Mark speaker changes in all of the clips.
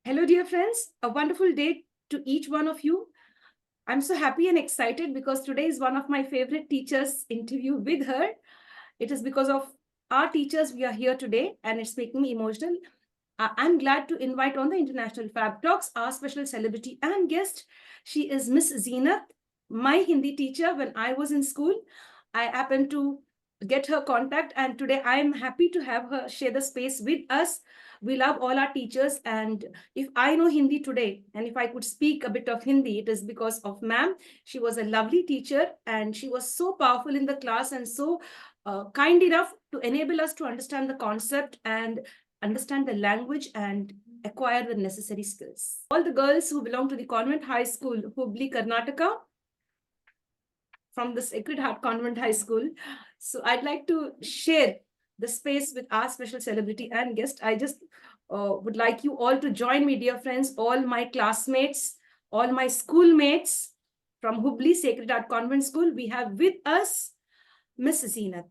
Speaker 1: Hello, dear friends. A wonderful day to each one of you. I'm so happy and excited because today is one of my favorite teachers' interview with her. It is because of our teachers we are here today, and it's making me emotional. I'm glad to invite on the International Fab Talks our special celebrity and guest. She is Miss Zeenat, my Hindi teacher when I was in school. I happened to get her contact, and today I am happy to have her share the space with us. We love all our teachers, and if I know Hindi today, and if I could speak a bit of Hindi, it is because of ma'am. She was a lovely teacher, and she was so powerful in the class and so kind enough to enable us to understand the concept and understand the language and acquire the necessary skills. All the girls who belong to the Convent High School, Hubli, Karnataka, from the Sacred Heart Convent High School. So I'd like to share the space with our special celebrity and guest. I just would like you all to join me, dear friends, all my classmates, all my schoolmates from Hubli Sacred Heart Convent School. We have with us Miss Zeenat,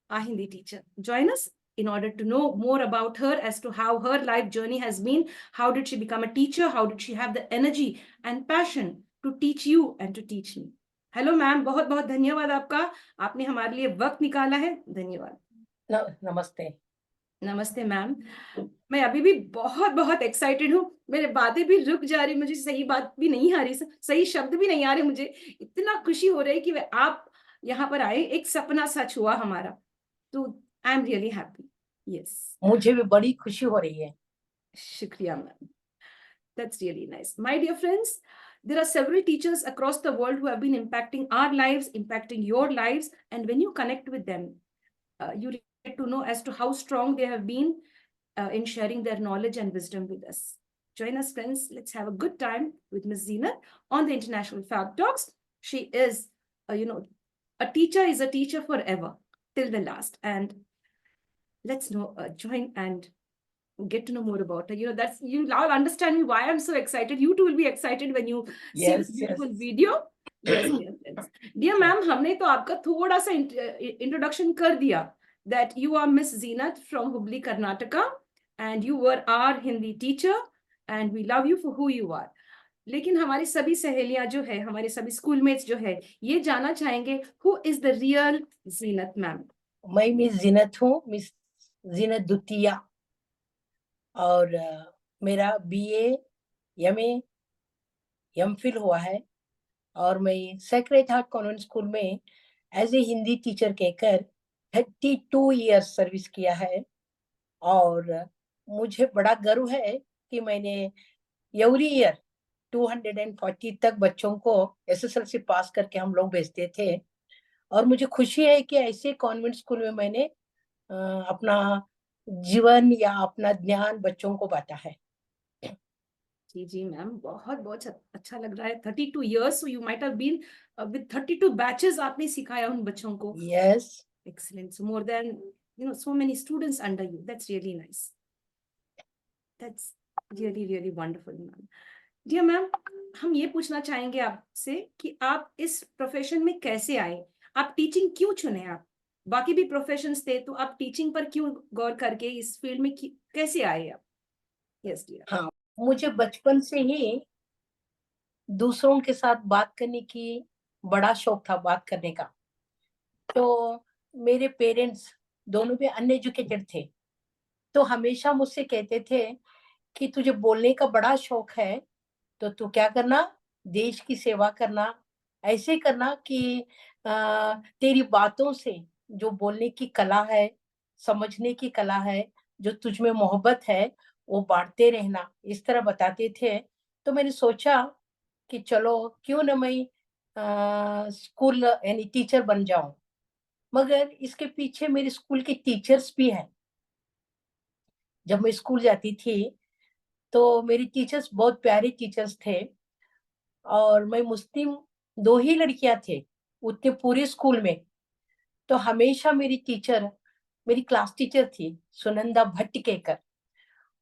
Speaker 1: our Hindi teacher. Join us in order to know more about her as to how her life journey has been. How did she become a teacher? How did she have the energy and passion to teach you and to teach me? Hello ma'am, बहुत बहुत धन्यवाद आपका, आपने हमारे लिए वक्त निकाला है. धन्यवाद.
Speaker 2: नमस्ते.
Speaker 1: नमस्ते मैम. मैं अभी भी बहुत बहुत एक्साइटेड हूँ. मेरे बातें भी रुक जा रही, मुझे सही बात भी नहीं आ रही, सही शब्द भी नहीं आ रहे. मुझे इतना खुशी हो रही है कि आप यहाँ पर आए. एक सपना सच हुआ हमारा. तो I am really happy. Yes,
Speaker 2: मुझे भी बड़ी खुशी हो रही है.
Speaker 1: शुक्रिया ma'am. That's really nice. My dear friends, there are several teachers across the world who have been impacting our lives, impacting your lives. And when you connect with them, you get to know as to how strong they have been in sharing their knowledge and wisdom with us. Join us, friends. Let's have a good time with Ms. Zeenat on the International Fab Talks. She is, a teacher is a teacher forever, till the last. And let's join and get to know more about her. That's, you'll all understand me why I'm so excited. You too will be excited when you see this beautiful video. Yes, dear friends. Dear ma'am, हमने तो आपका थोड़ा सा introduction कर दिया that you are Miss Zeenat from Hubli, Karnataka, and you were our Hindi teacher, and we love you for who you are. लेकिन हमारी सभी सहेलियां जो है, हमारे सभी स्कूलमेट्स जो है, ये जानना चाहेंगे who is the real Zeenat ma'am.
Speaker 2: मैं मिस जीनत हूँ, मिस जीनत दुतिया. और मेरा बीए, एमए, एमफिल हुआ है. और मैं सेक्रेड हार्ट कॉन्वेंट स्कूल में एज ए हिंदी टीचर कहकर 32 इयर्स सर्विस किया है. और मुझे बड़ा गर्व है कि मैंने एवरी ईयर 240 तक बच्चों को एसएसएलसी पास करके हम लोग भेजते थे. और मुझे खुशी है कि ऐसे कॉन्वेंट स्कूल में मैंने अपना जीवन या अपना ज्ञान बच्चों को बांटा है.
Speaker 1: जी जी मैम, बहुत बहुत अच्छा लग रहा है. 32 years, so you might have been with 32 batches. आपने सिखाया उन बच्चों को.
Speaker 2: Yes.
Speaker 1: Excellent. So more than so many students under you. That's really nice. That's really really wonderful, ma'am. Dear ma'am, हम ये पूछना चाहेंगे आपसे कि आप इस प्रोफेशन में कैसे आए. आप टीचिंग क्यों चुने. आप बाकी भी प्रोफेशंस थे, तो आप टीचिंग पर क्यों गौर करके इस फील्ड में कैसे आए आप. Yes dear.
Speaker 2: हाँ, मुझे बचपन से ही दूसरों के साथ बात करने की बड़ा शौक था, बात करने का. तो मेरे पेरेंट्स दोनों भी अनएजुकेटेड थे, तो हमेशा मुझसे कहते थे कि तुझे बोलने का बड़ा शौक है, तो तू क्या करना, देश की सेवा करना, ऐसे करना कि तेरी बातों से जो बोलने की कला है, समझने की कला है, जो तुझ में मोहब्बत है, वो बांटते रहना, इस तरह बताते थे. तो मैंने सोचा कि चलो क्यों न मैं स्कूल यानी टीचर बन जाऊं. मगर इसके पीछे मेरे स्कूल के टीचर्स भी हैं. जब मैं स्कूल जाती थी तो मेरी टीचर्स बहुत प्यारे टीचर्स थे. और मैं मुस्लिम 2 ही लड़कियां थे उतने पूरे स्कूल में. तो हमेशा मेरी टीचर, मेरी क्लास टीचर थी सुनंदा भट्ट कहकर,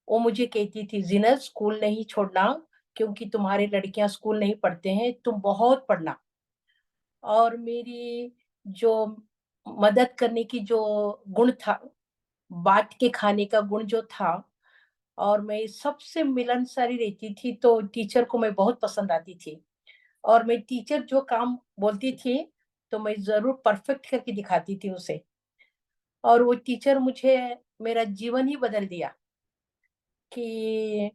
Speaker 2: वो मुझे कहती थी, जीनत स्कूल नहीं छोड़ना, क्योंकि तुम्हारे लड़कियां स्कूल नहीं पढ़ते हैं, तुम बहुत पढ़ना. और मेरी जो मदद करने की जो गुण था, बांट के खाने का गुण जो था, और मैं सबसे मिलनसारी रहती थी, तो टीचर को मैं बहुत पसंद आती थी। और मैं टीचर जो काम बोलती थी, तो मैं ज़रूर परफेक्ट करके दिखाती थी उसे। और वो टीचर मुझे मेरा जीवन ही बदल दिया कि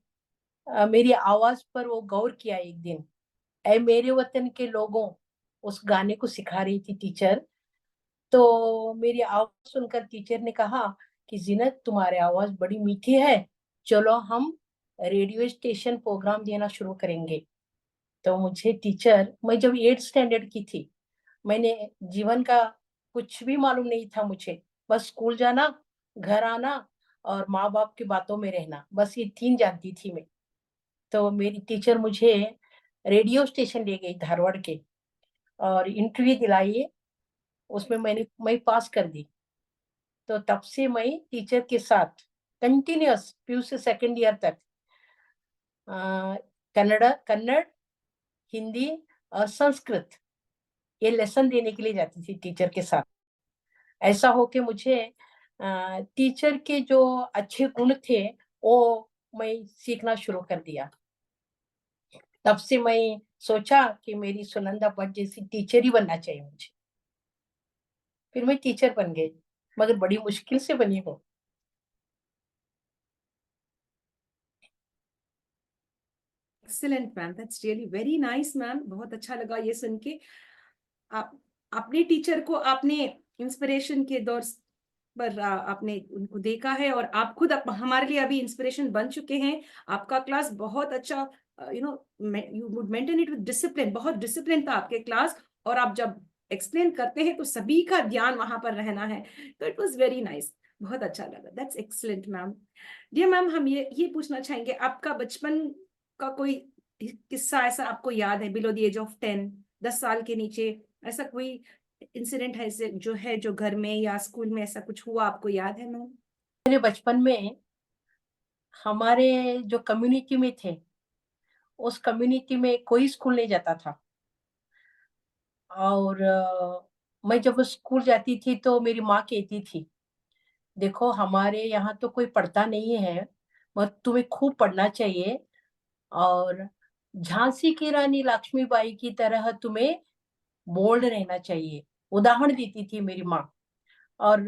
Speaker 2: मेरी आवाज़ पर वो गौर किया एक दिन। ऐ मेरे वतन के लोगों, उस गाने को सिखा रही थी टीचर। तो मेरी आवाज़ सुनकर टीचर ने कहा कि ज़ीनत, तुम्हारी आवाज़ बड़ी मीठी है, चलो हम रेडियो स्टेशन प्रोग्राम देना शुरू करेंगे। तो मुझे टीचर, मैं जब 8th स्टैंडर्ड की थी, मैंने जीवन का कुछ भी मालूम नहीं था मुझे। बस स्कूल जाना, घर आना और माँ-बाप की बातों में रहना, बस ये 3 जानती थी मैं। तो मेरी टीचर मुझे रेडियो स्टेशन ले गई धारवाड़ के और इंटरव्यू दिलाई, उसमें मैं पास कर दी। तो तब से मैं टीचर के साथ कंटिन्यूअस पीयू से सेकंड ईयर तक अ, कन्नड़, हिंदी और संस्कृत ये लेसन देने के लिए जाती थी टीचर के साथ। ऐसा हो के मुझे टीचर के जो अच्छे गुण थे, वो मैं सीखना शुरू कर दिया। तब से मैं सोचा कि मेरी सुनंदा भट्ट जैसी टीचर ही बनना चाहिए मुझे। फिर मैं टीचर बन गई, मगर बड़ी मुश्किल से बनी हूँ।
Speaker 1: Excellent ma'am, that's really very nice ma'am, बहुत अच्छा लगा ये सुन के। आप अपने टीचर को आपने इंस्पिरेशन के दौर पर आपने उनको देखा है, और आप खुद हमारे लिए अभी इंस्पिरेशन बन चुके हैं। आपका क्लास बहुत अच्छा, you know, you would maintain it with discipline, बहुत डिसिप्लिन था आपके क्लास। और आप जब एक्सप्लेन करते हैं तो सभी का ध्यान वहां पर रहना है। तो इट वाज वेरी नाइस, बहुत अच्छा लगा। That's excellent ma'am. Dear ma'am, हम ये पूछना चाहेंगे, आपका बचपन का कोई किस्सा ऐसा आपको याद है, बिलो द एज ऑफ 10, 10 साल के नीचे, ऐसा कोई इंसिडेंट है जो घर में या स्कूल में ऐसा कुछ हुआ, आपको याद है मैम?
Speaker 2: मेरे बचपन में हमारे जो कम्युनिटी में थे, उस कम्युनिटी में कोई स्कूल नहीं जाता था। और मैं जब स्कूल जाती थी तो मेरी माँ कहती थी, देखो हमारे यहाँ तो कोई पढ़ता नहीं है, मगर तुम्हें खूब पढ़ना चाहिए और झांसी की रानी लक्ष्मीबाई की तरह तुम्हें बोल्ड रहना चाहिए। उदाहरण देती थी मेरी माँ। और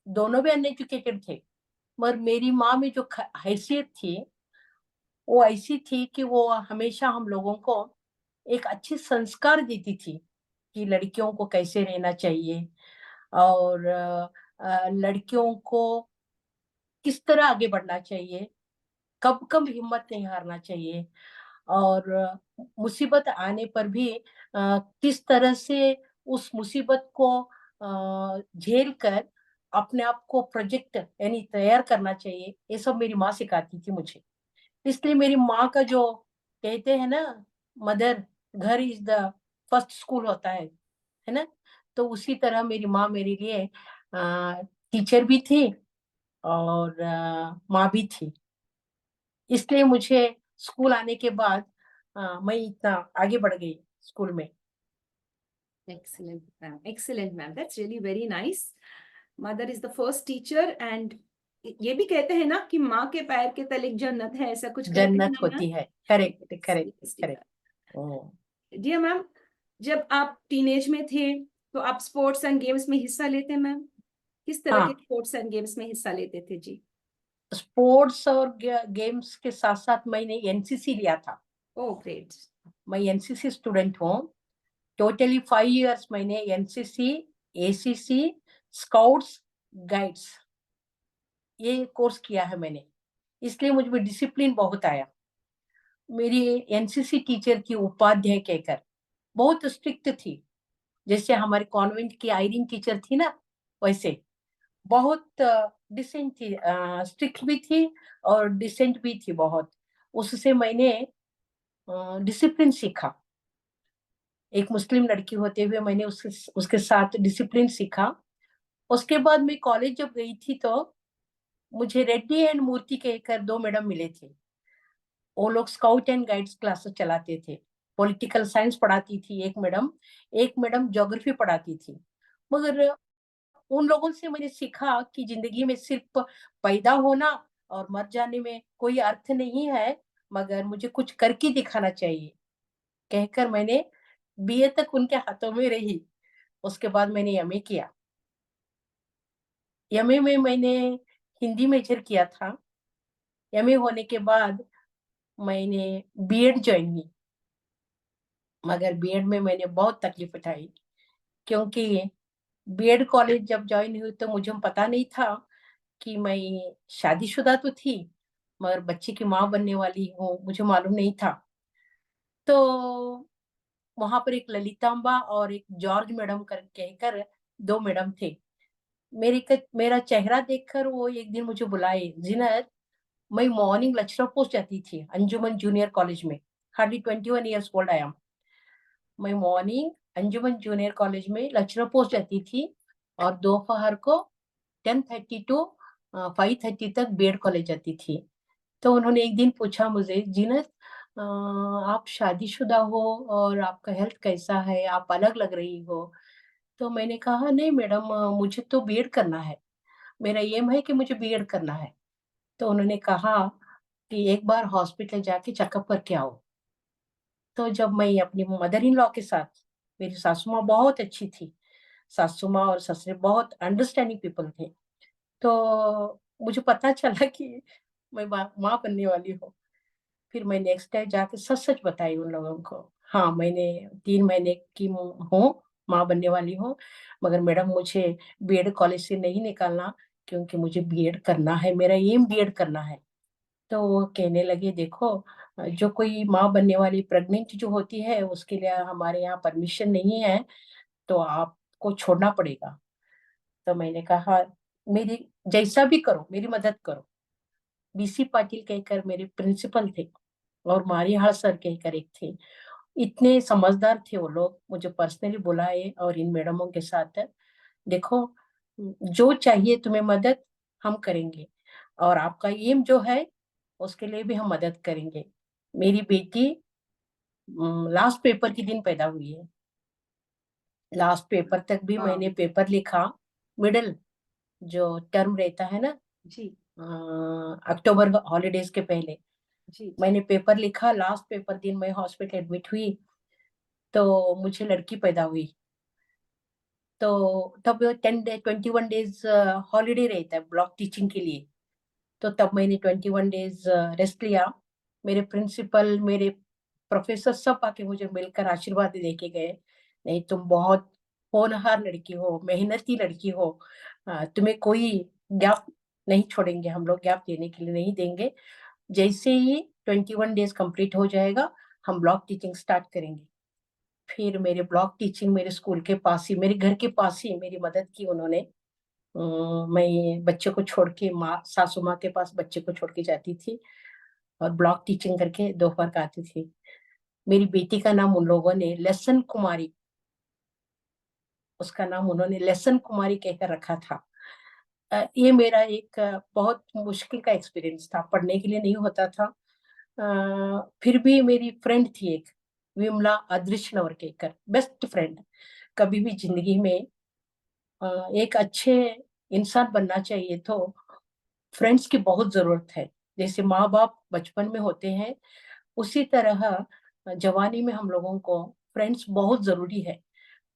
Speaker 2: दोनों भी अनएजुकेटेड थे, मगर मेरी माँ में जो हैसियत थी, वो ऐसी थी कि वो हमेशा हम लोगों को एक अच्छे संस्कार देती थी कि लड़कियों को कैसे रहना चाहिए और लड़कियों को किस तरह आगे बढ़ना चाहिए, कब कब हिम्मत नहीं हारना चाहिए और मुसीबत आने पर भी किस तरह से उस मुसीबत को झेल कर अपने आप को प्रोजेक्ट यानी तैयार करना चाहिए। ये सब मेरी माँ सिखाती थी मुझे। इसलिए मेरी माँ का जो कहते हैं ना, मदर घर इज द फर्स्ट स्कूल होता है ना? तो उसी तरह मेरी माँ मेरे लिए टीचर भी थी और माँ भी थी। इसलिए मुझे स्कूल आने के बाद मैं इतना आगे बढ़ गई स्कूल में।
Speaker 1: Excellent ma'am, excellent ma'am, that's really very nice. Mother is the first teacher, and ये भी कहते हैं ना कि माँ के पैर के तले एक जन्नत है, ऐसा कुछ कहते हैं
Speaker 2: जन्नत
Speaker 1: ना मैम?
Speaker 2: होती है। Correct, correct, correct.
Speaker 1: Dear ma'am, जब आप टीनेज में थे तो आप स्पोर्ट्स एंड गेम्स में हिस्सा लेते हैं मैम? किस तरह के
Speaker 2: हाँ,
Speaker 1: स्पोर्ट्स एंड गेम्स में हिस्सा लेते थे जी?
Speaker 2: स्पोर्ट्स और गेम्स के साथ साथ मैंने एनसीसी लिया था।
Speaker 1: Oh great.
Speaker 2: मैं एनसीसी स्टूडेंट हूँ। टोटली 5 इयर्स मैंने एनसीसी, एसीसी, स्काउट्स, गाइड्स ये कोर्स किया है मैंने। इसलिए मुझ में डिसिप्लिन बहुत आया। मेरी एनसीसी टीचर की उपाध्याय कहकर बहुत स्ट्रिक्ट थी। जैसे हमारे कॉन्वेंट की आयरीन टीचर थी ना, वैसे बहुत डिसेंट थी, स्ट्रिक्ट भी थी और डिसेंट भी थी बहुत। उससे मैंने डिसिप्लिन सीखा। एक मुस्लिम लड़की होते हुए मैंने उसके साथ डिसिप्लिन सीखा। उसके बाद मैं कॉलेज जब गई थी तो मुझे रेड्डी एंड मूर्ति कहकर 2 मैडम मिले थे। वो लोग स्काउट एंड गाइड्स क्लासेस चलाते थे। पॉलिटिकल साइंस पढ़ाती थी एक मैडम ज्योग्राफी पढ़ाती थी। मगर उन लोगों से मैंने सीखा कि जिंदगी में सिर्फ पैदा होना और मर जाने में कोई अर्थ नहीं है, मगर मुझे कुछ करके दिखाना चाहिए, कहकर मैंने बीए तक उनके हाथों में रही। उसके बाद मैंने एमए किया। एमए में मैंने हिंदी मेजर किया था। एमए होने के बाद मैंने बीएड ज्वाइन की, मगर बीएड में मैंने बहुत तकलीफ उठाई, क्योंकि बीएड कॉलेज जब ज्वाइन हुई तो मुझे पता नहीं था कि मैं शादीशुदा तो थी, मगर बच्चे की माँ बनने वाली हूँ, मुझे मालूम नहीं था। तो वहां पर एक ललितांबा और एक जॉर्ज मैडम कर कहकर दो मैडम थे। मेरा चेहरा देखकर वो एक दिन मुझे बुलाए, जीनत, मैं मॉर्निंग लेक्चरर पोस्ट जाती थी अंजुमन जूनियर कॉलेज में। Hardly 21 years old I am. मैं मॉर्निंग अंजुमन जूनियर कॉलेज में लेक्चरर पोस्ट जाती थी, और दोपहर को 10:30 टू 5:30 तक बीएड कॉलेज जाती थी। तो उन्होंने एक दिन पूछा मुझे, जीनत, आप शादीशुदा हो और आपका हेल्थ कैसा है, आप अलग लग रही हो। तो मैंने कहा, नहीं मैडम, मुझे तो बीएड करना है, मेरा एम है कि मुझे बीएड करना है। तो उन्होंने कहा कि एक बार हॉस्पिटल जाके चेकअप करके आओ। तो जब मैं अपनी मदर इन लॉ के साथ, मेरी सासू माँ बहुत अच्छी थी, सासू माँ और ससुर बहुत अंडरस्टैंडिंग पीपल थे, तो मुझे पता चला कि मैं माँ बनने वाली हूँ। फिर मैं नेक्स्ट टाइम जाके सच सच बताई उन लोगों को, हाँ मैंने 3 महीने की हूँ, माँ बनने वाली हूँ, मगर मैडम मुझे बीएड कॉलेज से नहीं निकालना, क्योंकि मुझे बीएड करना है, मेरा एम बीएड करना है। तो वो कहने लगे, देखो, जो कोई माँ बनने वाली प्रेग्नेंट जो होती है उसके लिए हमारे यहाँ परमिशन नहीं है, तो आपको छोड़ना पड़ेगा। तो मैंने कहा, मेरी जैसा भी करो, मेरी मदद करो। बीसी पाटिल कहकर मेरे प्रिंसिपल थे, और मारिहाळ सर कहकर एक थे। इतने समझदार थे वो लोग, मुझे पर्सनली बुलाए और इन मैडमों के साथ, देखो, जो चाहिए तुम्हें मदद हम करेंगे, और आपका एम जो है उसके लिए भी हम मदद करेंगे। मेरी बेटी लास्ट पेपर के दिन पैदा हुई है। लास्ट पेपर तक भी
Speaker 1: वाह।
Speaker 2: मैंने पेपर लिखा। मिडिल जो टर्म रहता है ना,
Speaker 1: जी
Speaker 2: अक्टूबर हॉलीडेज के पहले,
Speaker 1: जी जी।
Speaker 2: मैंने पेपर लिखा। लास्ट पेपर दिन मैं हॉस्पिटल एडमिट हुई, तो मुझे लड़की पैदा हुई। तो तब 21 डेज हॉलीडे रहता है ब्लॉक टीचिंग के लिए। तो तब मैंने 21 डेज रेस्ट लिया। मेरे प्रिंसिपल, मेरे प्रोफेसर सब आके मुझे मिलकर आशीर्वाद दे के गए, नहीं तुम बहुत होनहार लड़की हो, मेहनती लड़की हो, तुम्हें कोई गैप नहीं छोड़ेंगे, हम लोग गैप देने के लिए नहीं देंगे। जैसे ही 21 डेज कंप्लीट हो जाएगा, हम ब्लॉक टीचिंग स्टार्ट करेंगे। फिर मेरे ब्लॉक टीचिंग मेरे स्कूल के पास ही, मेरे घर के पास ही मेरी मदद की उन्होंने। मैं बच्चे को छोड़ के, माँ सासू माँ के पास बच्चे को छोड़ के जाती थी, और ब्लॉक टीचिंग करके दोपहर का आती थी। मेरी बेटी का नाम उन लोगों ने लेसन कुमारी, उसका नाम उन्होंने लेसन कुमारी कहकर रखा था। ये मेरा एक बहुत मुश्किल का एक्सपीरियंस था, पढ़ने के लिए नहीं होता था। फिर भी मेरी फ्रेंड थी एक, विमला अदृश्यनवर कहकर, बेस्ट फ्रेंड। कभी भी जिंदगी में एक अच्छे इंसान बनना चाहिए तो फ्रेंड्स की बहुत जरूरत है। जैसे माँ बाप बचपन में होते हैं, उसी तरह जवानी में हम लोगों को फ्रेंड्स बहुत जरूरी है,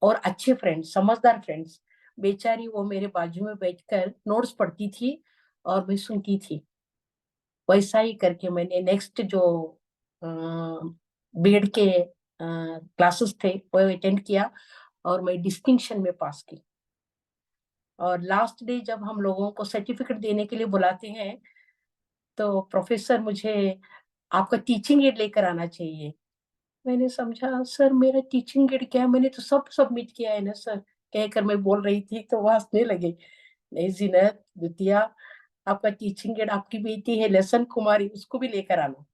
Speaker 2: और अच्छे फ्रेंड्स, समझदार फ्रेंड्स। बेचारी वो मेरे बाजू में बैठकर नोट्स पढ़ती थी और मैं सुनती थी। वैसा ही करके मैंने नेक्स्ट जो बीएड के क्लासेस थे वो अटेंड किया, और मैं डिस्टिंक्शन में पास की। और लास्ट डे जब हम लोगों को सर्टिफिकेट देने के लिए बुलाते हैं, तो प्रोफेसर मुझे, आपका टीचिंग एड लेकर आना चाहिए। मैंने समझा, सर मेरा टीचिंग एड क्या है, मैंने तो सब सबमिट किया है ना सर, कहकर मैं बोल रही थी, तो वो हंसने लगे। नहीं जीनत द्वितीया, आपका टीचिंग एड आपकी बेटी है लेसन कुमारी, उसको भी लेकर आना।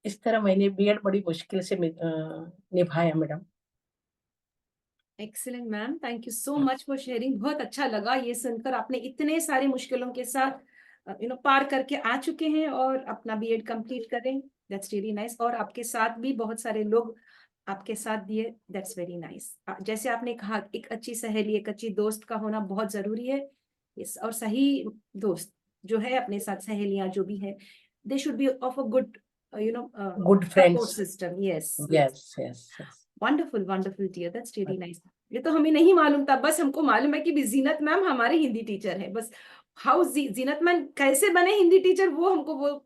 Speaker 2: इस तरह मैंने बीएड बड़ी मुश्किल से निभाया madam.
Speaker 1: Excellent ma'am, thank you so much for sharing. बहुत अच्छा लगा ये सुनकर, आपने इतने सारे मुश्किलों के साथ पार करके आ चुके हैं और अपना बीएड कंप्लीट करें। That's really nice. और आपके साथ भी बहुत सारे लोग आपके साथ दिए, दैट्स वेरी नाइस। जैसे आपने कहा, एक अच्छी सहेली, एक अच्छी दोस्त का होना बहुत जरूरी है। और सही दोस्त जो है अपने साथ सहेलियां जो भी है, they should be of a good
Speaker 2: good
Speaker 1: support
Speaker 2: friends.
Speaker 1: System. Yes, yes.
Speaker 2: Yes yes yes.
Speaker 1: Wonderful, wonderful dear, that's really nice. ये तो हमें नहीं मालूम था, बस हमको मालूम है कि भी जीनत मैम हमारे हिंदी टीचर है, बस हाउ जीनत मैम कैसे बने हिंदी टीचर वो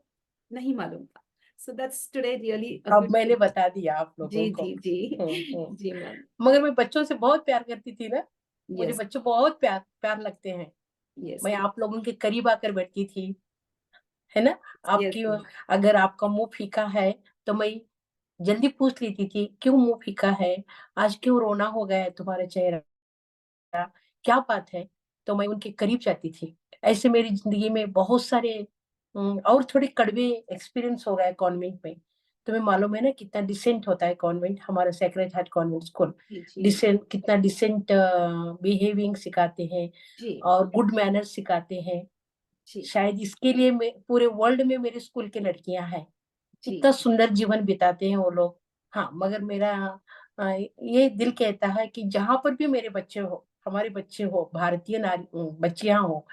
Speaker 1: नहीं मालूम था. सो दैट्स टुडे रियली अ
Speaker 2: अब मैंने
Speaker 1: गुड.
Speaker 2: बता दिया आप लोगों
Speaker 1: जी,
Speaker 2: को।
Speaker 1: जी, जी.
Speaker 2: हम्म।
Speaker 1: जी मैम.
Speaker 2: मगर मैं बच्चों से बहुत प्यार करती थी ना, मुझे
Speaker 1: यस,
Speaker 2: बच्चे बहुत प्यार प्यार लगते हैं।
Speaker 1: यस,
Speaker 2: मैं आप लोगों के करीब आकर बैठती थी, है ना।
Speaker 1: यस
Speaker 2: आपकी
Speaker 1: मैम.
Speaker 2: अगर आपका मुंह फीका है तो मैं जल्दी पूछ लेती थी, क्यों मुंह फीका है, आज क्यों रोना हो गया है तुम्हारा चेहरा, क्या बात है। तो मैं उनके करीब जाती थी। ऐसे मेरी जिंदगी में बहुत सारे और थोड़े कड़वे एक्सपीरियंस हो गए कॉन्वेंट में। तुम्हें मालूम है ना कितना डिसेंट होता है कॉन्वेंट, हमारा सेक्रेड हार्ट कॉन्वेंट स्कूल।
Speaker 1: जी, जी,
Speaker 2: डिसेंट, कितना डिसेंट बिहेविंग सिखाते हैं
Speaker 1: जी,
Speaker 2: और गुड मैनर्स सिखाते हैं।
Speaker 1: जी,
Speaker 2: शायद इसके लिए मैं पूरे वर्ल्ड में मेरे स्कूल की लड़कियां हैं,
Speaker 1: जी.
Speaker 2: इतना सुंदर जीवन बिताते हैं वो लोग। हाँ, मगर मेरा ये दिल कहता है कि जहां पर भी मेरे बच्चे हो, हमारे बच्चे हो, भारतीय नारी बच्चियां हो,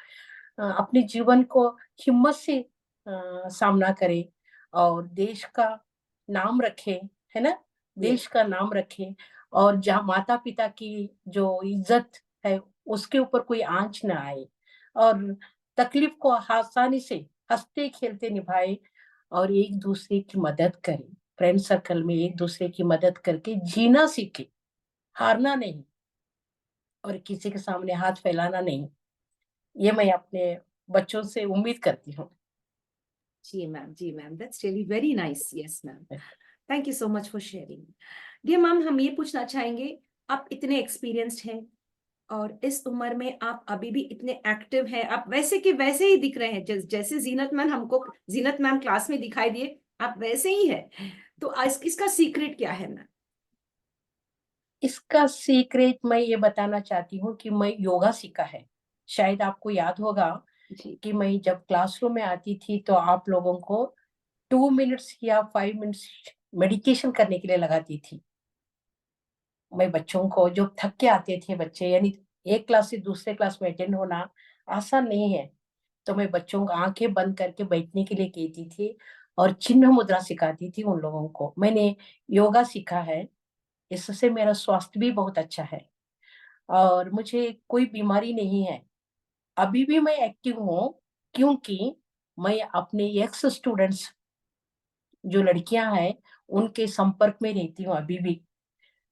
Speaker 2: अपने जीवन को हिम्मत से सामना करे और देश का नाम रखे, है ना,
Speaker 1: यस,
Speaker 2: देश का नाम रखे। और जहाँ माता पिता की जो इज्जत है उसके ऊपर कोई आंच ना आए, और तकलीफ को आसानी से हंसते खेलते निभाए, और एक दूसरे की मदद करे। फ्रेंड सर्कल में एक दूसरे की मदद करके जीना सीखे, हारना नहीं और किसी के सामने हाथ फैलाना नहीं। ये मैं अपने बच्चों से उम्मीद करती हूँ।
Speaker 1: जी मैम, जी ma'am, that's really very nice. Yes ma'am. Thank you so much for sharing. Dear ma'am, हम ये पूछना चाहेंगे, आप इतने एक्सपीरियंस्ड हैं और इस उम्र में आप अभी भी इतने एक्टिव हैं, आप वैसे के वैसे ही दिख रहे हैं, जैसे जीनत मैम क्लास में दिखाई दिए, आप वैसे ही है. तो इसका सीक्रेट क्या है मैम?
Speaker 2: इसका सीक्रेट मैं ये बताना चाहती हूँ कि मैं योगा सीखा है। शायद आपको याद होगा
Speaker 1: जी,
Speaker 2: कि मैं जब क्लासरूम में आती थी तो आप लोगों को 2 मिनट्स या 5 मिनट्स मेडिटेशन करने के लिए लगाती थी। मैं बच्चों को, जो थक के आते थे बच्चे, यानी एक क्लास से दूसरे क्लास में अटेंड होना आसान नहीं है, तो मैं बच्चों को आंखें बंद करके बैठने के लिए कहती थी और चिन्ह मुद्रा सिखाती थी उन लोगों को। मैंने योगा सीखा है, इससे मेरा स्वास्थ्य भी बहुत अच्छा है और मुझे कोई बीमारी नहीं है। अभी भी मैं एक्टिव हूँ, क्योंकि मैं अपने एक्स स्टूडेंट्स जो लड़कियां हैं उनके संपर्क में रहती हूँ अभी भी।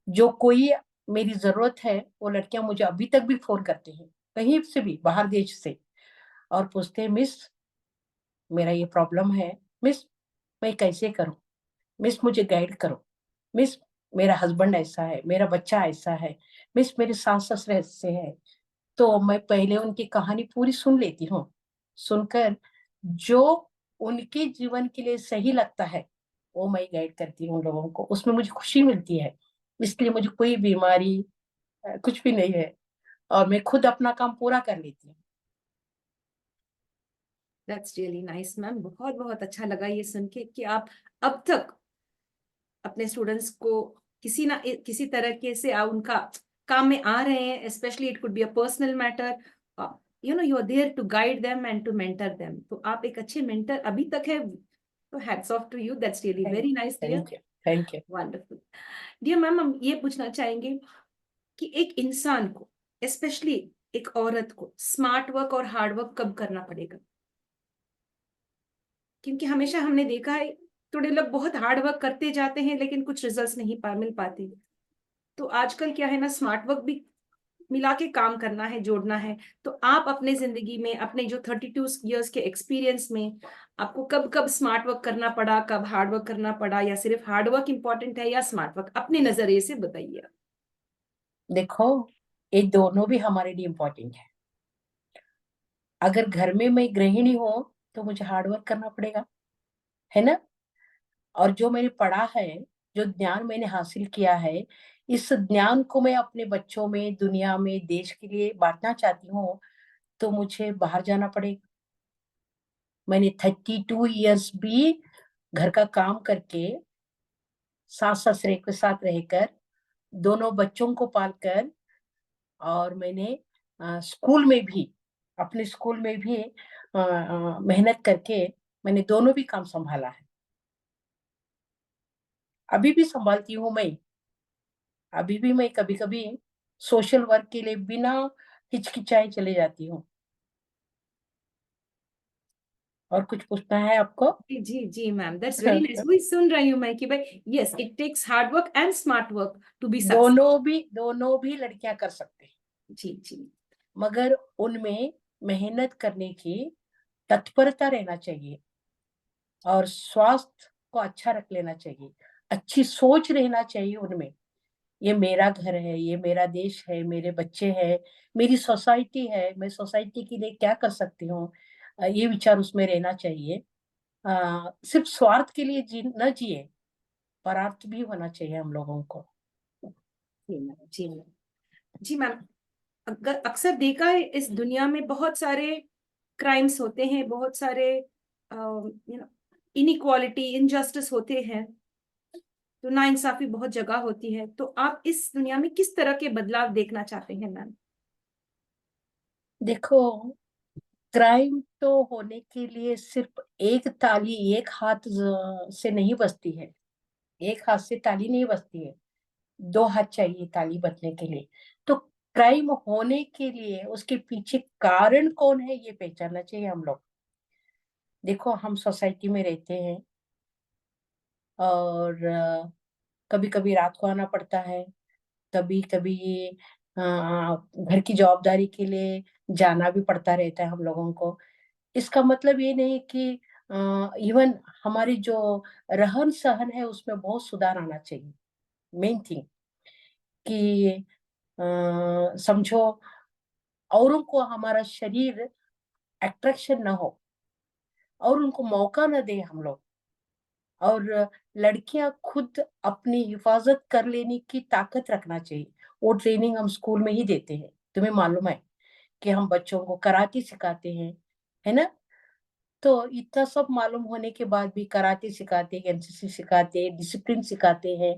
Speaker 2: जो कोई मेरी जरूरत है वो लड़कियां मुझे अभी तक भी फोन करती हैं, कहीं से भी, बाहर देश से, और पूछते हैं, मिस मेरा ये प्रॉब्लम है, मिस मैं कैसे करूं, मिस मुझे गाइड करो, मिस मेरा हस्बैंड ऐसा है, मेरा बच्चा ऐसा है, मिस मेरे सास ससुर ऐसे हैं। तो मैं पहले उनकी कहानी पूरी सुन लेती हूँ। सुनकर जो उनके जीवन के लिए सही लगता है वो मैं गाइड करती हूँ उन लोगों को, उसमें मुझे खुशी मिलती है। इसलिए मुझे कोई बीमारी कुछ भी नहीं है और मैं खुद अपना काम पूरा कर लेती हूँ।
Speaker 1: That's really nice ma'am. बहुत बहुत अच्छा लगा ये सुन के कि आप अब तक अपने स्टूडेंट्स को किसी ना किसी तरीके से उनका काम में आ रहे हैं. Specially it could be a personal matter, you are there to guide them and to mentor them. तो आप एक अच्छे मेंटर अभी तक है, तो hats off to you. That's really
Speaker 2: thank
Speaker 1: very nice dear.
Speaker 2: Thank you thank you.
Speaker 1: Wonderful. Dear ma'am, हम ये पूछना चाहेंगे कि एक इंसान को, स्पेशली एक औरत को, स्मार्ट वर्क और हार्ड वर्क कब करना पड़ेगा? क्योंकि हमेशा हमने देखा है थोड़े लोग बहुत हार्ड वर्क करते जाते हैं लेकिन कुछ रिजल्ट्स नहीं मिल पाते. तो आजकल क्या है ना, स्मार्ट वर्क भी मिला के काम करना है, जोड़ना है. तो आप अपने जिंदगी में, अपने जो 32 इयर्स के एक्सपीरियंस में, आपको कब कब स्मार्ट वर्क करना पड़ा, कब हार्ड वर्क करना पड़ा, या सिर्फ हार्ड वर्क इंपॉर्टेंट है या स्मार्ट वर्क, अपने नजरिए से बताइए.
Speaker 2: देखो, ये दोनों भी हमारे लिए इम्पोर्टेंट है। अगर घर में मैं गृहिणी हूँ तो मुझे हार्ड वर्क करना पड़ेगा, है ना। और जो मैंने पढ़ा है, जो ज्ञान मैंने हासिल किया है, इस ज्ञान को मैं अपने बच्चों में, दुनिया में, देश के लिए बांटना चाहती हूँ, तो मुझे बाहर जाना पड़ेगा। मैंने 32 इयर्स भी घर का काम करके, सास ससुरे के साथ रहकर, दोनों बच्चों को पालकर, और मैंने स्कूल में भी, अपने स्कूल में भी मेहनत करके मैंने दोनों भी काम संभाला है। अभी भी संभालती हूँ मैं। अभी भी मैं कभी कभी सोशल वर्क के लिए बिना हिचकिचाए चले जाती हूँ। और कुछ पूछना है आपको?
Speaker 1: जी जी जी मैम, दैट्स वेरी नाइस। वही सुन रही हूँ मैं कि भाई yes, it takes hard work and smart work to be success.
Speaker 2: दोनों भी लड़कियां कर सकते हैं,
Speaker 1: जी जी
Speaker 2: मगर उनमें मेहनत करने की तत्परता रहना चाहिए और स्वास्थ्य को अच्छा रख लेना चाहिए, अच्छी सोच रहना चाहिए उनमें। ये मेरा घर है, ये मेरा देश है, मेरे बच्चे हैं, मेरी सोसाइटी है, मैं सोसाइटी के लिए क्या कर सकती हूँ, ये विचार उसमें रहना चाहिए। सिर्फ स्वार्थ के लिए न जिए, परार्थ भी होना चाहिए हम लोगों को।
Speaker 1: जी मैम, जी मैम, जी मैम। अगर अक्सर देखा है इस दुनिया में बहुत सारे क्राइम्स होते हैं, बहुत सारे इनइक्वालिटी, इनजस्टिस होते हैं, तो नाइंसाफी बहुत जगह होती है। तो आप इस दुनिया में किस तरह के बदलाव देखना चाहते हैं मैम?
Speaker 2: देखो, क्राइम तो होने के लिए सिर्फ एक ताली एक हाथ से नहीं बजती है। एक हाथ से ताली नहीं बजती है, दो हाथ चाहिए ताली बजने के लिए। तो क्राइम होने के लिए उसके पीछे कारण कौन है, ये पहचानना चाहिए हम लोग। देखो, हम सोसाइटी में रहते हैं और कभी कभी रात को आना पड़ता है, कभी कभी घर की जवाबदारी के लिए जाना भी पड़ता रहता है हम लोगों को। इसका मतलब ये नहीं कि इवन हमारी जो रहन सहन है उसमें बहुत सुधार आना चाहिए। मेन थिंग कि समझो, औरों को हमारा शरीर अट्रैक्शन ना हो और उनको मौका न दे हम लोग। और लड़कियां खुद अपनी हिफाजत कर लेने की ताकत रखना चाहिए। वो ट्रेनिंग हम स्कूल में ही देते हैं। तुम्हें मालूम है कि हम बच्चों को कराटे सिखाते हैं, है ना? तो इतना सब मालूम होने के बाद भी कराटे सिखाते हैं, एनसीसी सिखाते हैं, डिसिप्लिन सिखाते हैं